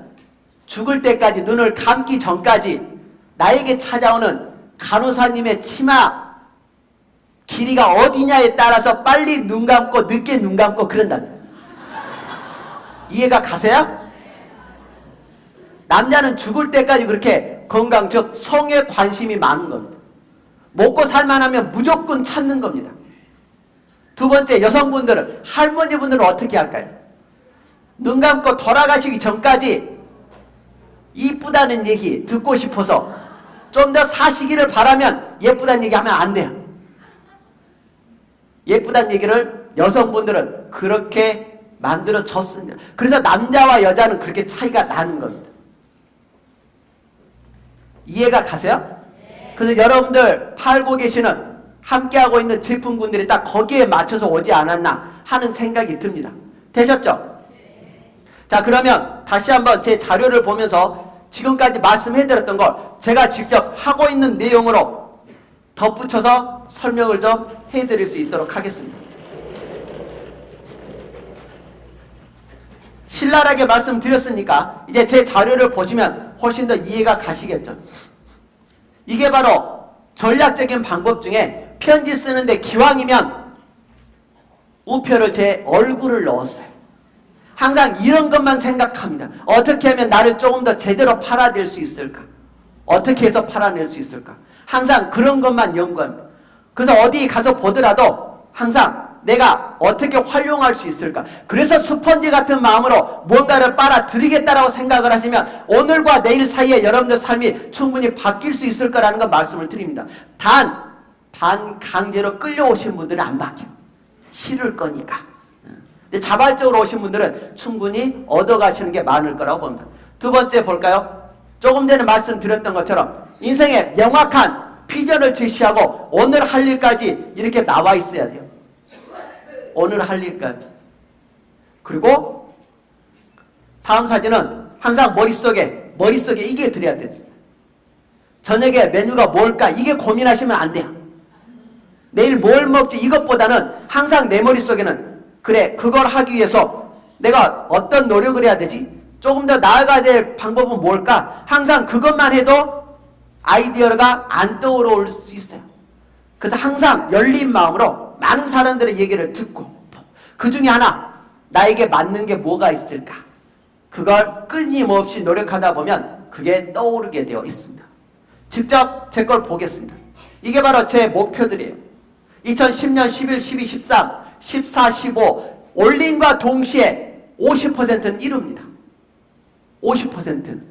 죽을 때까지 눈을 감기 전까지 나에게 찾아오는 간호사님의 치마 길이가 어디냐에 따라서 빨리 눈 감고 늦게 눈 감고 그런답니다. 이해가 가세요? 남자는 죽을 때까지 그렇게 건강, 즉 성에 관심이 많은 겁니다. 먹고 살만하면 무조건 찾는 겁니다. 두 번째, 여성분들은, 할머니분들은 어떻게 할까요? 눈 감고 돌아가시기 전까지 이쁘다는 얘기 듣고 싶어서 좀 더 사시기를 바라면 예쁘다는 얘기 하면 안 돼요. 예쁘다는 얘기를 여성분들은 그렇게 만들어졌습니다. 그래서 남자와 여자는 그렇게 차이가 나는 겁니다. 이해가 가세요? 그래서 여러분들 팔고 계시는 함께하고 있는 제품군들이 딱 거기에 맞춰서 오지 않았나 하는 생각이 듭니다. 되셨죠? 자, 그러면 다시 한번 제 자료를 보면서 지금까지 말씀해드렸던 걸 제가 직접 하고 있는 내용으로 덧붙여서 설명을 좀 해드릴 수 있도록 하겠습니다. 신랄하게 말씀드렸으니까 이제 제 자료를 보시면 훨씬 더 이해가 가시겠죠. 이게 바로 전략적인 방법 중에 편지 쓰는데 기왕이면 우표를 제 얼굴을 넣었어요. 항상 이런 것만 생각합니다. 어떻게 하면 나를 조금 더 제대로 팔아낼 수 있을까? 어떻게 해서 팔아낼 수 있을까? 항상 그런 것만 연구합니다. 그래서 어디 가서 보더라도 항상 내가 어떻게 활용할 수 있을까? 그래서 스펀지 같은 마음으로 뭔가를 빨아들이겠다라고 생각을 하시면 오늘과 내일 사이에 여러분들 삶이 충분히 바뀔 수 있을 거라는 걸 말씀을 드립니다. 단, 반강제로 끌려오신 분들은 안 바뀌어요. 싫을 거니까. 근데 자발적으로 오신 분들은 충분히 얻어가시는 게 많을 거라고 봅니다. 두 번째 볼까요? 조금 전에 말씀드렸던 것처럼 인생에 명확한 비전을 제시하고 오늘 할 일까지 이렇게 나와 있어야 돼요. 오늘 할 일까지. 그리고 다음 사진은 항상 머릿속에 이게 들어야 돼요. 저녁에 메뉴가 뭘까? 이게 고민하시면 안 돼요. 내일 뭘 먹지? 이것보다는 항상 내 머릿속에는 그래, 그걸 하기 위해서 내가 어떤 노력을 해야 되지? 조금 더 나아가야 될 방법은 뭘까? 항상 그것만 해도 아이디어가 안 떠오를 수 있어요. 그래서 항상 열린 마음으로 많은 사람들의 얘기를 듣고 그 중에 하나, 나에게 맞는 게 뭐가 있을까? 그걸 끊임없이 노력하다 보면 그게 떠오르게 되어 있습니다. 직접 제 걸 보겠습니다. 이게 바로 제 목표들이에요. 2010년 11, 12, 13 14, 15 올림과 동시에 50%는 이룹니다. 50%는.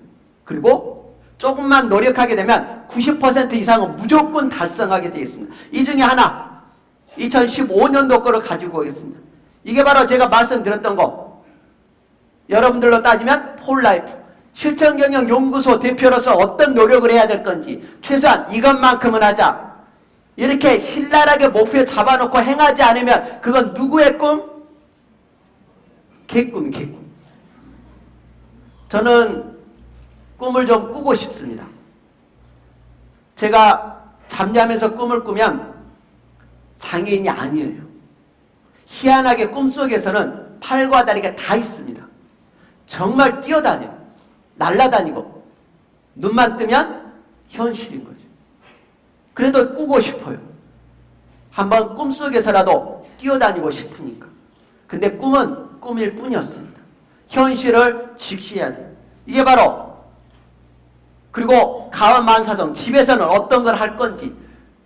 그리고 조금만 노력하게 되면 90% 이상은 무조건 달성하게 되어 있습니다. 이 중에 하나 2015년도 거를 가지고 오겠습니다. 이게 바로 제가 말씀드렸던 거. 여러분들로 따지면 폴라이프. 실천경영연구소 대표로서 어떤 노력을 해야 될 건지 최소한 이것만큼은 하자. 이렇게 신랄하게 목표 잡아놓고 행하지 않으면 그건 누구의 꿈? 개꿈. 저는 꿈을 좀 꾸고 싶습니다. 제가 잠자면서 꿈을 꾸면 장애인이 아니에요. 희한하게 꿈속에서는 팔과 다리가 다 있습니다. 정말 뛰어다녀요. 날아다니고 눈만 뜨면 현실인 거죠. 그래도 꾸고 싶어요. 한번 꿈속에서라도 뛰어다니고 싶으니까. 근데 꿈은 꿈일 뿐이었습니다. 현실을 직시해야 돼요. 이게 바로 그리고 가만사정 집에서는 어떤 걸 할 건지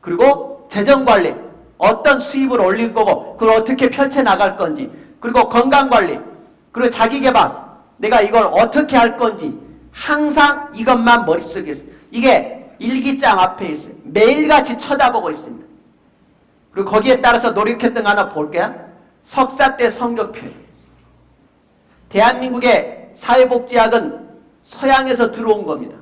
그리고 재정관리 어떤 수입을 올릴 거고 그걸 어떻게 펼쳐나갈 건지 그리고 건강관리 그리고 자기개발 내가 이걸 어떻게 할 건지 항상 이것만 머릿속에 있어요. 이게 일기장 앞에 있어요. 매일같이 쳐다보고 있습니다. 그리고 거기에 따라서 노력했던 거 하나 볼게요. 석사 때 성적표예요. 대한민국의 사회복지학은 서양에서 들어온 겁니다.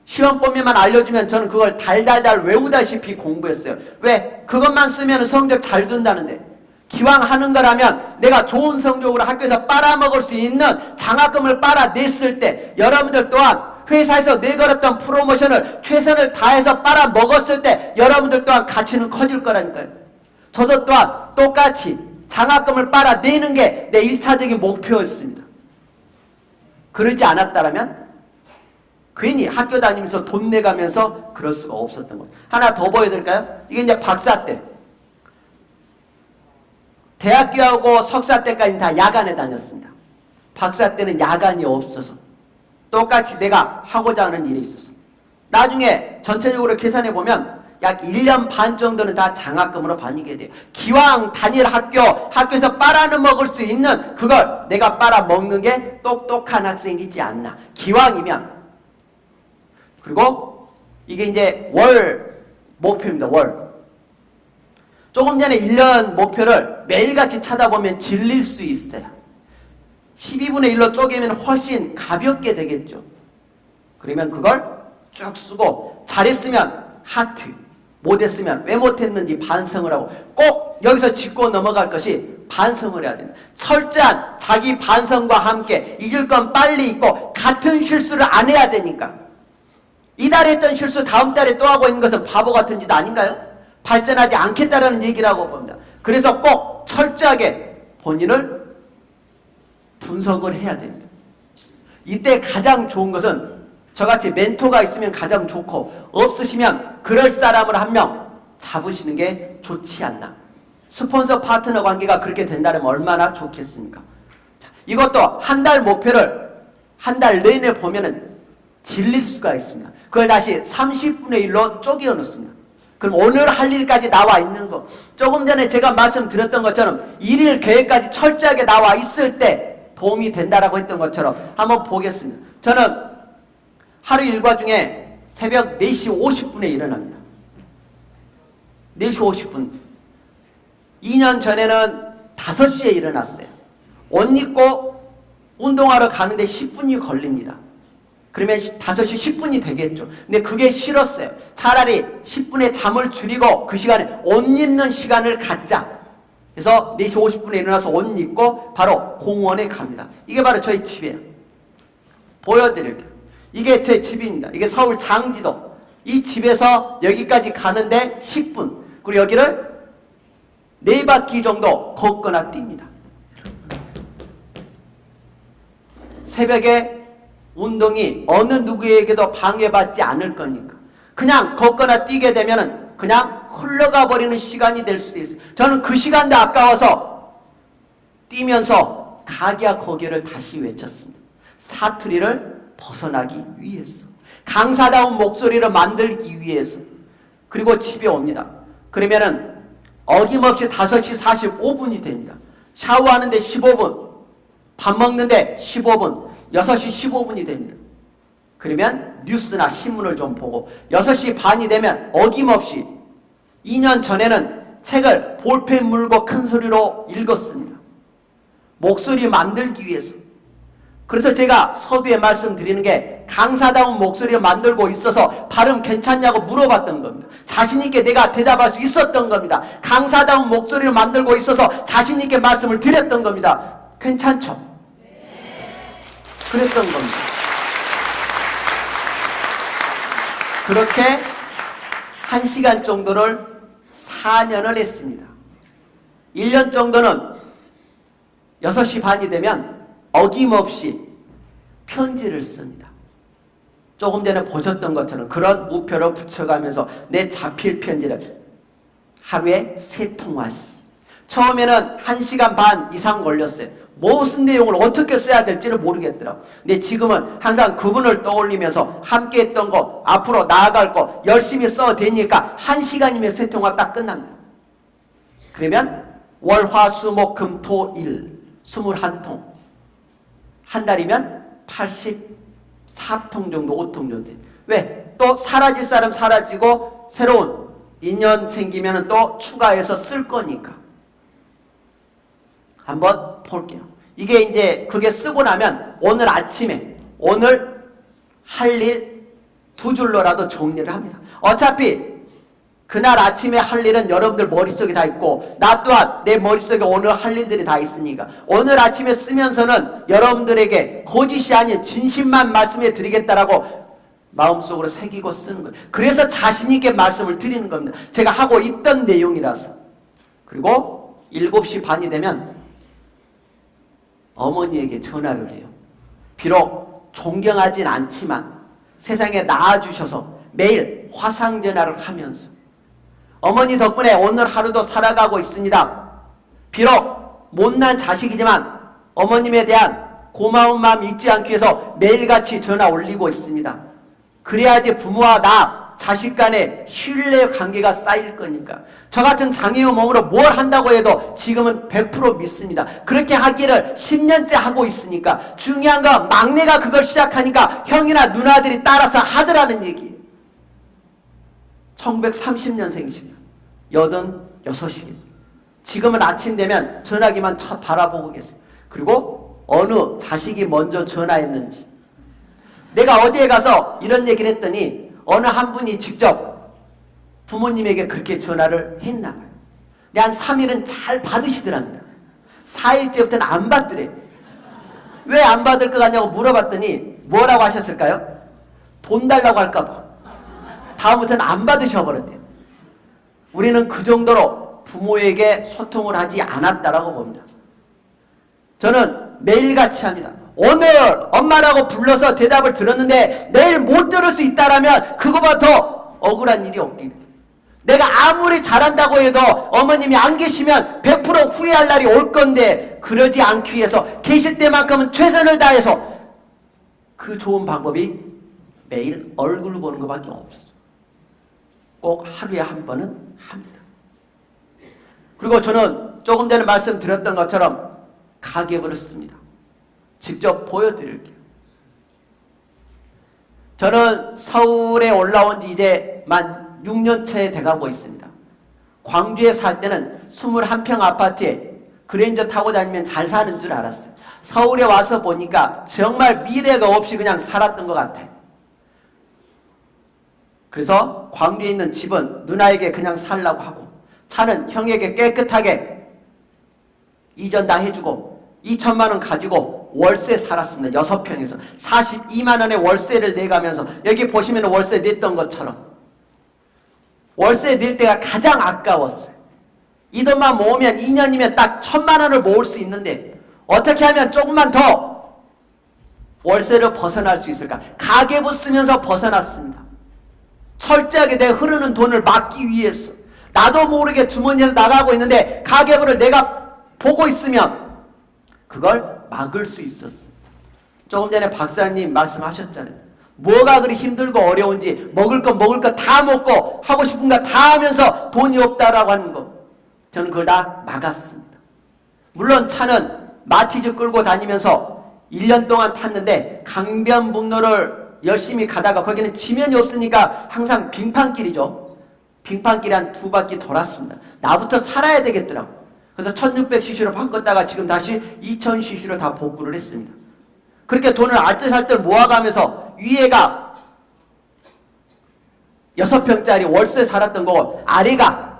시험 범위만 알려주면 저는 그걸 달달달 외우다시피 공부했어요. 왜? 그것만 쓰면 성적 잘 둔다는데. 기왕 하는 거라면 내가 좋은 성적으로 학교에서 빨아먹을 수 있는 장학금을 빨아냈을 때, 여러분들 또한 회사에서 내걸었던 프로모션을 최선을 다해서 빨아먹었을 때 여러분들 또한 가치는 커질 거라니까요. 저도 또한 똑같이 장학금을 빨아내는 게 내 1차적인 목표였습니다. 그러지 않았다면 괜히 학교 다니면서 돈 내가면서 그럴 수가 없었던 거예요. 하나 더 보여드릴까요? 이게 이제 박사 때. 대학교하고 석사 때까지는 다 야간에 다녔습니다. 박사 때는 야간이 없어서 똑같이 내가 하고자 하는 일이 있어서 나중에 전체적으로 계산해 보면 약 1년 반 정도는 다 장학금으로 다니게 돼요. 기왕 다닐 학교에서 빨아먹을 수 있는 그걸 내가 빨아먹는 게 똑똑한 학생이지 않나. 기왕이면. 그리고 이게 이제 월 목표입니다. 월. 조금 전에 1년 목표를 매일같이 쳐다보면 질릴 수 있어요. 12분의 1로 쪼개면 훨씬 가볍게 되겠죠. 그러면 그걸 쭉 쓰고 잘했으면 하트, 못했으면 왜 못했는지 반성을 하고 꼭 여기서 짚고 넘어갈 것이 반성을 해야 된다. 철저한 자기 반성과 함께 잊을 건 빨리 잊고 같은 실수를 안 해야 되니까. 이달에 했던 실수 다음 달에 또 하고 있는 것은 바보 같은 짓 아닌가요? 발전하지 않겠다라는 얘기라고 봅니다. 그래서 꼭 철저하게 본인을 분석을 해야 됩니다. 이때 가장 좋은 것은 저같이 멘토가 있으면 가장 좋고 없으시면 그럴 사람을 한 명 잡으시는 게 좋지 않나. 스폰서 파트너 관계가 그렇게 된다면 얼마나 좋겠습니까? 자, 이것도 한 달 목표를 한 달 내내 보면은 질릴 수가 있습니다. 그걸 다시 30분의 1로 쪼개어 놓습니다. 그럼 오늘 할 일까지 나와 있는 거, 조금 전에 제가 말씀드렸던 것처럼 일일 계획까지 철저하게 나와 있을 때 도움이 된다라고 했던 것처럼 한번 보겠습니다. 저는 하루 일과 중에 새벽 4시 50분에 일어납니다. 4시 50분. 2년 전에는 5시에 일어났어요. 옷 입고 운동하러 가는데 10분이 걸립니다. 그러면 5시 10분이 되겠죠. 근데 그게 싫었어요. 차라리 10분의 잠을 줄이고 그 시간에 옷 입는 시간을 갖자. 그래서 4시 50분에 일어나서 옷 입고 바로 공원에 갑니다. 이게 바로 저희 집이에요. 보여드릴게요. 이게 제 집입니다. 이게 서울 장지도. 이 집에서 여기까지 가는데 10분. 그리고 여기를 4바퀴 정도 걷거나 뜁니다. 새벽에 운동이 어느 누구에게도 방해받지 않을 거니까. 그냥 걷거나 뛰게 되면은 그냥 흘러가 버리는 시간이 될 수도 있어요. 저는 그 시간도 아까워서 뛰면서 가기야 거기를 다시 외쳤습니다. 사투리를 벗어나기 위해서. 강사다운 목소리를 만들기 위해서. 그리고 집에 옵니다. 그러면은 어김없이 5시 45분이 됩니다. 샤워하는데 15분, 밥 먹는데 15분, 6시 15분이 됩니다. 그러면 뉴스나 신문을 좀 보고 6시 반이 되면 어김없이 2년 전에는 책을 볼펜 물고 큰 소리로 읽었습니다. 목소리 만들기 위해서. 그래서 제가 서두에 말씀드리는 게 강사다운 목소리를 만들고 있어서 발음 괜찮냐고 물어봤던 겁니다. 자신있게 내가 대답할 수 있었던 겁니다. 강사다운 목소리를 만들고 있어서 자신있게 말씀을 드렸던 겁니다. 괜찮죠? 그랬던 겁니다. 그렇게 1시간 정도를 4년을 했습니다. 1년 정도는 6시 반이 되면 어김없이 편지를 씁니다. 조금 전에 보셨던 것처럼 그런 우표를 붙여가면서 내 자필 편지를 하루에 3통화씩. 처음에는 1시간 반 이상 걸렸어요. 무슨 내용을 어떻게 써야 될지를 모르겠더라고요. 근데 지금은 항상 그분을 떠올리면서 함께 했던 거, 앞으로 나아갈 거 열심히 써대니까 1시간이면 3통화 딱 끝납니다. 그러면 월, 화, 수, 목, 금, 토, 일 21통. 한 달이면 84통 정도, 5통 정도 돼요. 왜? 또 사라질 사람 사라지고 새로운 인연 생기면 또 추가해서 쓸 거니까. 한번 볼게요. 이게 이제 그게 쓰고 나면 오늘 아침에 오늘 할 일 두 줄로라도 정리를 합니다. 어차피 그날 아침에 할 일은 여러분들 머릿속에 다 있고 나 또한 내 머릿속에 오늘 할 일들이 다 있으니까 오늘 아침에 쓰면서는 여러분들에게 거짓이 아닌 진심만 말씀해 드리겠다라고 마음속으로 새기고 쓰는 거예요. 그래서 자신 있게 말씀을 드리는 겁니다. 제가 하고 있던 내용이라서. 그리고 7시 반이 되면 어머니에게 전화를 해요. 비록 존경하진 않지만 세상에 낳아주셔서 매일 화상전화를 하면서 어머니 덕분에 오늘 하루도 살아가고 있습니다. 비록 못난 자식이지만 어머님에 대한 고마운 마음 잊지 않기 위해서 매일같이 전화 올리고 있습니다. 그래야지 부모와 나 자식 간의 신뢰 관계가 쌓일 거니까. 저 같은 장애우 몸으로 뭘 한다고 해도 지금은 100% 믿습니다. 그렇게 하기를 10년째 하고 있으니까. 중요한 건 막내가 그걸 시작하니까 형이나 누나들이 따라서 하더라는 얘기예요. 1930년생이시면 86이에요. 지금은 아침 되면 전화기만 바라보고 계세요. 그리고 어느 자식이 먼저 전화했는지. 내가 어디에 가서 이런 얘기를 했더니 어느 한 분이 직접 부모님에게 그렇게 전화를 했나 봐요. 근데 한 3일은 잘 받으시더랍니다. 4일째부터는 안 받더래. 왜 안 받을 것 같냐고 물어봤더니 뭐라고 하셨을까요? 돈 달라고 할까 봐. 다음부터는 안 받으셔버렸대요. 우리는 그 정도로 부모에게 소통을 하지 않았다라고 봅니다. 저는 매일같이 합니다. 오늘 엄마라고 불러서 대답을 들었는데 내일 못 들을 수 있다라면 그거보다 더 억울한 일이 없기를. 내가 아무리 잘한다고 해도 어머님이 안 계시면 100% 후회할 날이 올 건데 그러지 않기 위해서 계실 때만큼은 최선을 다해서 그 좋은 방법이 매일 얼굴 보는 것밖에 없어요. 꼭 하루에 한 번은 합니다. 그리고 저는 조금 전에 말씀드렸던 것처럼 가계부를 씁니다. 직접 보여드릴게요. 저는 서울에 올라온 지 이제 만 6년째 돼가고 있습니다. 광주에 살 때는 21평 아파트에 그랜저 타고 다니면 잘 사는 줄 알았어요. 서울에 와서 보니까 정말 미래가 없이 그냥 살았던 것 같아요. 그래서 광주에 있는 집은 누나에게 그냥 살라고 하고 차는 형에게 깨끗하게 이전 다 해주고 2천만 원 가지고 월세 살았습니다. 6평에서 42만 원의 월세를 내가면서 여기 보시면 월세 냈던 것처럼 월세 낼 때가 가장 아까웠어요. 이 돈만 모으면 2년이면 딱 1,000만 원을 모을 수 있는데 어떻게 하면 조금만 더 월세를 벗어날 수 있을까? 가계부 쓰면서 벗어났습니다. 철저하게 내 흐르는 돈을 막기 위해서 나도 모르게 주머니에서 나가고 있는데 가계부를 내가 보고 있으면 그걸 막을 수 있었어. 조금 전에 박사님 말씀하셨잖아요. 뭐가 그리 힘들고 어려운지 먹을 거 다 먹고 하고 싶은 거 다 하면서 돈이 없다라고 하는 거. 저는 그걸 다 막았습니다. 물론 차는 마티즈 끌고 다니면서 1년 동안 탔는데 강변북로를 열심히 가다가 거기는 지면이 없으니까 항상 빙판길이죠. 빙판길에 한 2바퀴 돌았습니다. 나부터 살아야 되겠더라고. 그래서 1600cc로 바꿨다가 지금 다시 2000cc로 다 복구를 했습니다. 그렇게 돈을 알뜰살뜰 모아가면서 위에가 6평짜리 월세 살았던 거고 아래가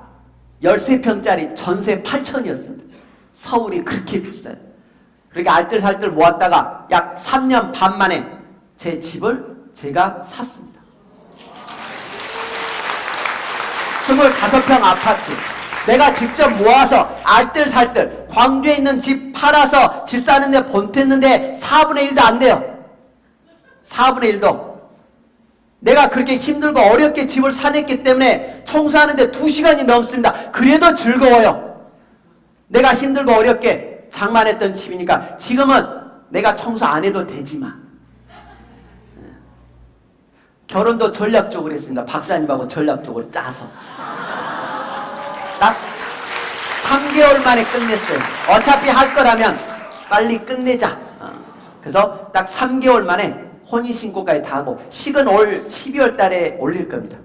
13평짜리 전세 8천이었습니다. 서울이 그렇게 비싸요. 그렇게 알뜰살뜰 모았다가 약 3년 반 만에 제 집을 제가 샀습니다. 25평 아파트. 내가 직접 모아서 알뜰살뜰 광주에 있는 집 팔아서 집 사는데 보탰는데 4분의 1도 안 돼요. 4분의 1도. 내가 그렇게 힘들고 어렵게 집을 사냈기 때문에 청소하는데 2시간이 넘습니다. 그래도 즐거워요. 내가 힘들고 어렵게 장만했던 집이니까 지금은 내가 청소 안 해도 되지만 결혼도 전략적으로 했습니다. 박사님하고 전략적으로 짜서 딱 3개월 만에 끝냈어요. 어차피 할 거라면 빨리 끝내자. 그래서 딱 3개월 만에 혼인신고까지 다 하고 식은 올 12월 달에 올릴 겁니다.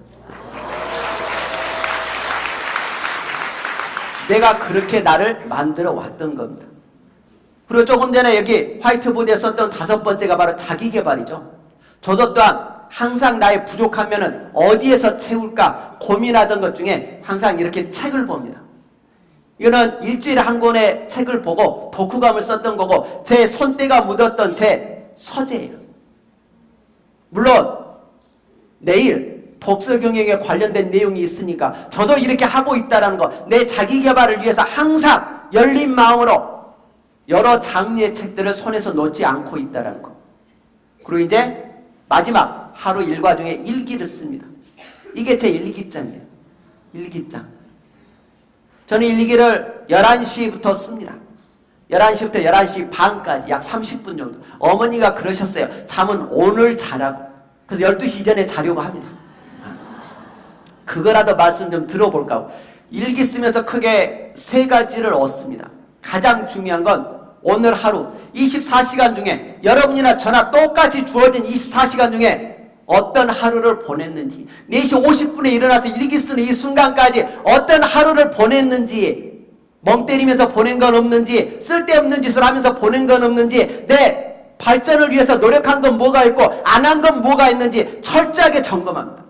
내가 그렇게 나를 만들어 왔던 겁니다. 그리고 조금 전에 여기 화이트보드에 썼던 5번째가 바로 자기개발이죠. 저도 또한 항상 나의 부족한 면은 어디에서 채울까 고민하던 것 중에 항상 이렇게 책을 봅니다. 이거는 일주일에 한 권의 책을 보고 독후감을 썼던 거고 제 손때가 묻었던 제 서재예요. 물론 내일 독서 경영에 관련된 내용이 있으니까 저도 이렇게 하고 있다는 거, 내 자기 개발을 위해서 항상 열린 마음으로 여러 장르의 책들을 손에서 놓지 않고 있다는 거. 그리고 이제 마지막 하루 일과 중에 일기를 씁니다. 이게 제 일기장이에요. 일기장. 저는 일기를 11시부터 씁니다. 11시부터 11시 반까지 약 30분 정도. 어머니가 그러셨어요. 잠은 오늘 자라고. 그래서 12시 전에 자려고 합니다. 그거라도 말씀 좀 들어볼까 하고. 일기 쓰면서 크게 3가지를 얻습니다. 가장 중요한 건 오늘 하루 24시간 중에 여러분이나 저나 똑같이 주어진 24시간 중에 어떤 하루를 보냈는지, 4시 50분에 일어나서 일기 쓰는 이 순간까지 어떤 하루를 보냈는지, 멍 때리면서 보낸 건 없는지, 쓸데없는 짓을 하면서 보낸 건 없는지, 내 발전을 위해서 노력한 건 뭐가 있고 안 한 건 뭐가 있는지 철저하게 점검합니다.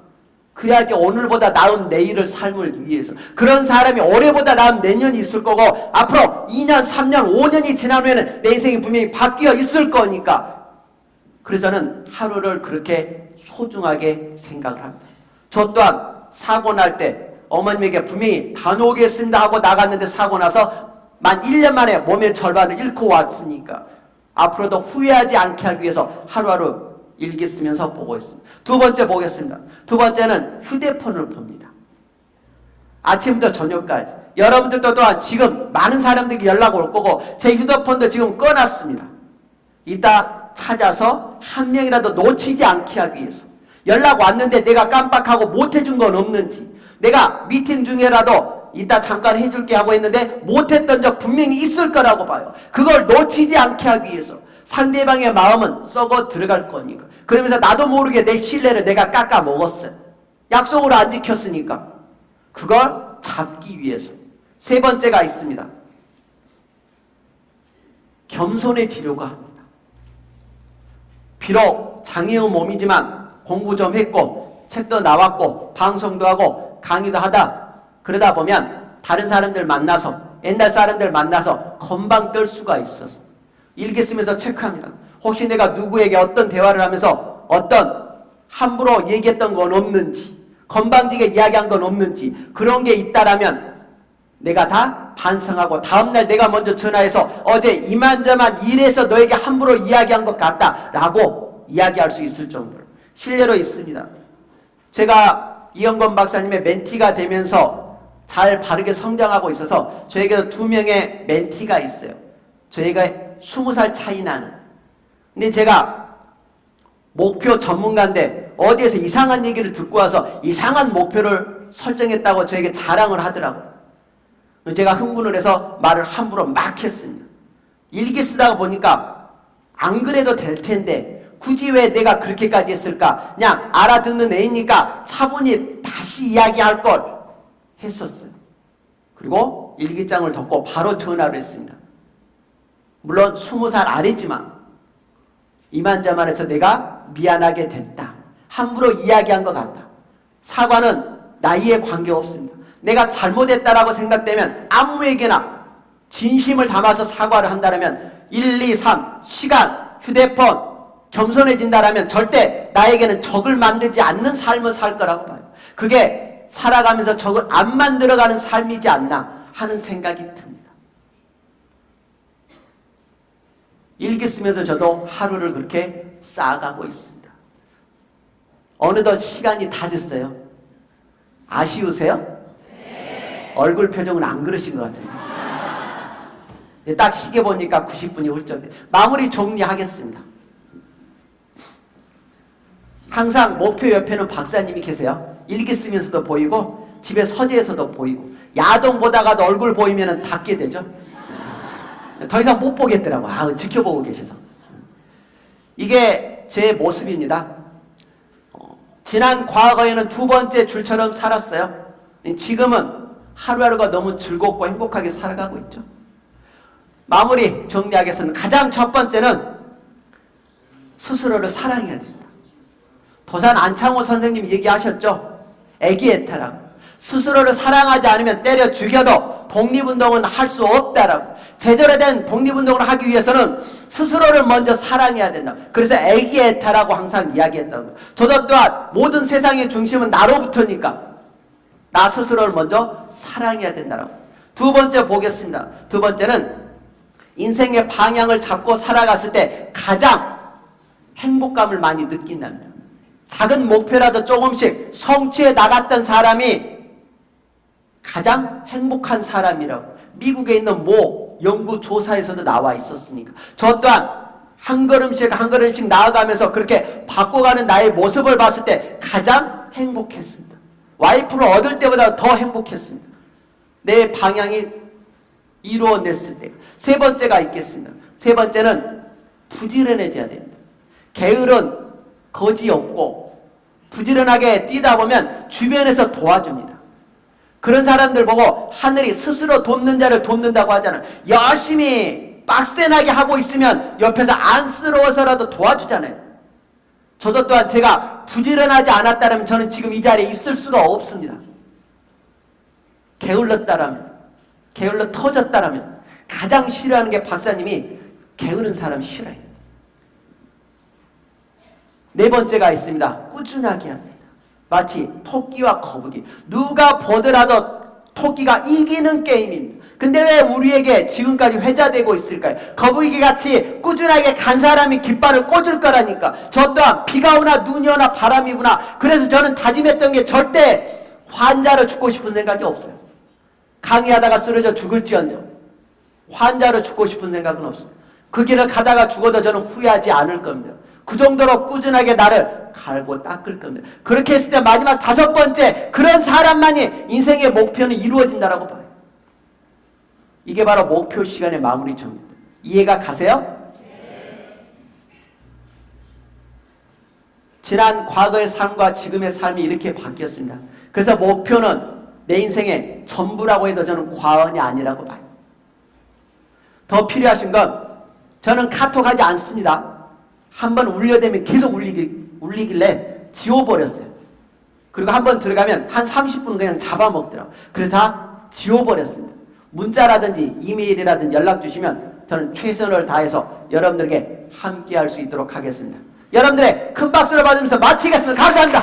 그래야지 오늘보다 나은 내일을 삶을 위해서, 그런 사람이 올해보다 나은 내년이 있을 거고 앞으로 2년, 3년, 5년이 지난 후에는 내 인생이 분명히 바뀌어 있을 거니까. 그래서 저는 하루를 그렇게 소중하게 생각을 합니다. 저 또한 사고 날 때 어머님에게 분명히 다녀오겠습니다 하고 나갔는데 사고 나서 만 1년 만에 몸의 절반을 잃고 왔으니까 앞으로도 후회하지 않게 하기 위해서 하루하루 일기 쓰면서 보고 있습니다. 2번째 보겠습니다. 2번째는 휴대폰을 봅니다. 아침부터 저녁까지. 여러분들도 또한 지금 많은 사람들이 연락 올 거고 제 휴대폰도 지금 꺼놨습니다. 이따 찾아서 한 명이라도 놓치지 않게 하기 위해서. 연락 왔는데 내가 깜빡하고 못해준 건 없는지, 내가 미팅 중에라도 이따 잠깐 해줄게 하고 했는데 못했던 적 분명히 있을 거라고 봐요. 그걸 놓치지 않게 하기 위해서. 상대방의 마음은 썩어 들어갈 거니까. 그러면서 나도 모르게 내 신뢰를 내가 깎아 먹었어요. 약속을 안 지켰으니까. 그걸 잡기 위해서. 3번째가 있습니다. 겸손해지려고 합니다. 비록 장애의 몸이지만 공부 좀 했고 책도 나왔고 방송도 하고 강의도 하다 그러다 보면 다른 사람들 만나서, 옛날 사람들 만나서 건방 떨 수가 있어서 일기 쓰면서 체크합니다. 혹시 내가 누구에게 어떤 대화를 하면서 어떤 함부로 얘기했던 건 없는지, 건방지게 이야기한 건 없는지, 그런 게 있다라면 내가 다 반성하고 다음날 내가 먼저 전화해서 어제 이만저만 일해서 너에게 함부로 이야기한 것 같다라고 이야기할 수 있을 정도로 실례로 있습니다. 제가 이영건 박사님의 멘티가 되면서 잘 바르게 성장하고 있어서 저에게도 2명의 멘티가 있어요. 저희가 20살 차이 나는. 근데 제가 목표 전문가인데 어디에서 이상한 얘기를 듣고 와서 이상한 목표를 설정했다고 저에게 자랑을 하더라고요. 제가 흥분을 해서 말을 함부로 막 했습니다. 일기 쓰다가 보니까 안 그래도 될 텐데 굳이 왜 내가 그렇게까지 했을까? 그냥 알아듣는 애니까 차분히 다시 이야기할 걸 했었어요. 그리고 일기장을 덮고 바로 전화를 했습니다. 물론 20살 아래지만 이만저만해서 내가 미안하게 됐다. 함부로 이야기한 것 같다. 사과는 나이에 관계없습니다. 내가 잘못했다라고 생각되면 아무에게나 진심을 담아서 사과를 한다면 1, 2, 3 시간, 휴대폰 겸손해진다라면 절대 나에게는 적을 만들지 않는 삶을 살 거라고 봐요. 그게 살아가면서 적을 안 만들어가는 삶이지 않나 하는 생각이 듭니다. 일기 쓰면서 저도 하루를 그렇게 쌓아가고 있습니다. 어느덧 시간이 다 됐어요. 아쉬우세요? 네. 얼굴 표정은 안 그러신 것 같은데. 딱 시계 보니까 90분이 훌쩍 돼. 마무리 정리하겠습니다. 항상 목표 옆에는 박사님이 계세요. 일기 쓰면서도 보이고 집에 서재에서도 보이고 야동 보다가도 얼굴 보이면 닫게 되죠. 더 이상 못 보겠더라고. 지켜보고 계셔서. 이게 제 모습입니다. 지난 과거에는 두 번째 줄처럼 살았어요. 지금은 하루하루가 너무 즐겁고 행복하게 살아가고 있죠. 마무리 정리하겠습니다. 가장 첫 번째는 스스로를 사랑해야 된다. 도산 안창호 선생님이 얘기하셨죠. 애기애타라고. 스스로를 사랑하지 않으면 때려 죽여도 독립운동은 할 수 없다라고. 제대로 된 독립운동을 하기 위해서는 스스로를 먼저 사랑해야 된다. 그래서 애기애타라고 항상 이야기했다고. 저도 또한 모든 세상의 중심은 나로부터니까 나 스스로를 먼저 사랑해야 된다라고. 두 번째 보겠습니다. 두 번째는 인생의 방향을 잡고 살아갔을 때 가장 행복감을 많이 느낀답니다. 작은 목표라도 조금씩 성취해 나갔던 사람이 가장 행복한 사람이라고 미국에 있는 모 연구조사에서도 나와 있었으니까 저 또한 한 걸음씩 한 걸음씩 나아가면서 그렇게 바꿔가는 나의 모습을 봤을 때 가장 행복했습니다. 와이프를 얻을 때보다 더 행복했습니다. 내 방향이 이루어냈을 때. 세 번째가 있겠습니다. 세 번째는 부지런해져야 됩니다. 게으른 거지 없고 부지런하게 뛰다 보면 주변에서 도와줍니다. 그런 사람들 보고 하늘이 스스로 돕는 자를 돕는다고 하잖아요. 열심히 빡세나게 하고 있으면 옆에서 안쓰러워서라도 도와주잖아요. 저도 또한 제가 부지런하지 않았다면 저는 지금 이 자리에 있을 수가 없습니다. 게을렀다라면, 게을러 터졌다라면 가장 싫어하는 게 박사님이 게으른 사람 싫어해요. 네 번째가 있습니다. 꾸준하게 해야 됩니다. 마치 토끼와 거북이. 누가 보더라도 토끼가 이기는 게임입니다. 근데 왜 우리에게 지금까지 회자되고 있을까요? 거북이같이 꾸준하게 간 사람이 깃발을 꽂을 거라니까. 저 또한 비가 오나 눈이 오나 바람이 부나 그래서 저는 다짐했던 게 절대 환자로 죽고 싶은 생각이 없어요. 강의하다가 쓰러져 죽을지언정 환자로 죽고 싶은 생각은 없어요. 그 길을 가다가 죽어도 저는 후회하지 않을 겁니다. 그 정도로 꾸준하게 나를 갈고 닦을 겁니다. 그렇게 했을 때 마지막 다섯 번째 그런 사람만이 인생의 목표는 이루어진다라고 봐요. 이게 바로 목표 시간의 마무리 점입니다. 이해가 가세요? 지난 과거의 삶과 지금의 삶이 이렇게 바뀌었습니다. 그래서 목표는 내 인생의 전부라고 해도 저는 과언이 아니라고 봐요. 더 필요하신 건 저는 카톡하지 않습니다. 한번 울려대면 계속 울리길래 지워버렸어요. 그리고 한번 들어가면 한 30분 그냥 잡아먹더라고요. 그래서 다 지워버렸습니다. 문자라든지 이메일이라든지 연락 주시면 저는 최선을 다해서 여러분들에게 함께 할 수 있도록 하겠습니다. 여러분들의 큰 박수를 받으면서 마치겠습니다. 감사합니다.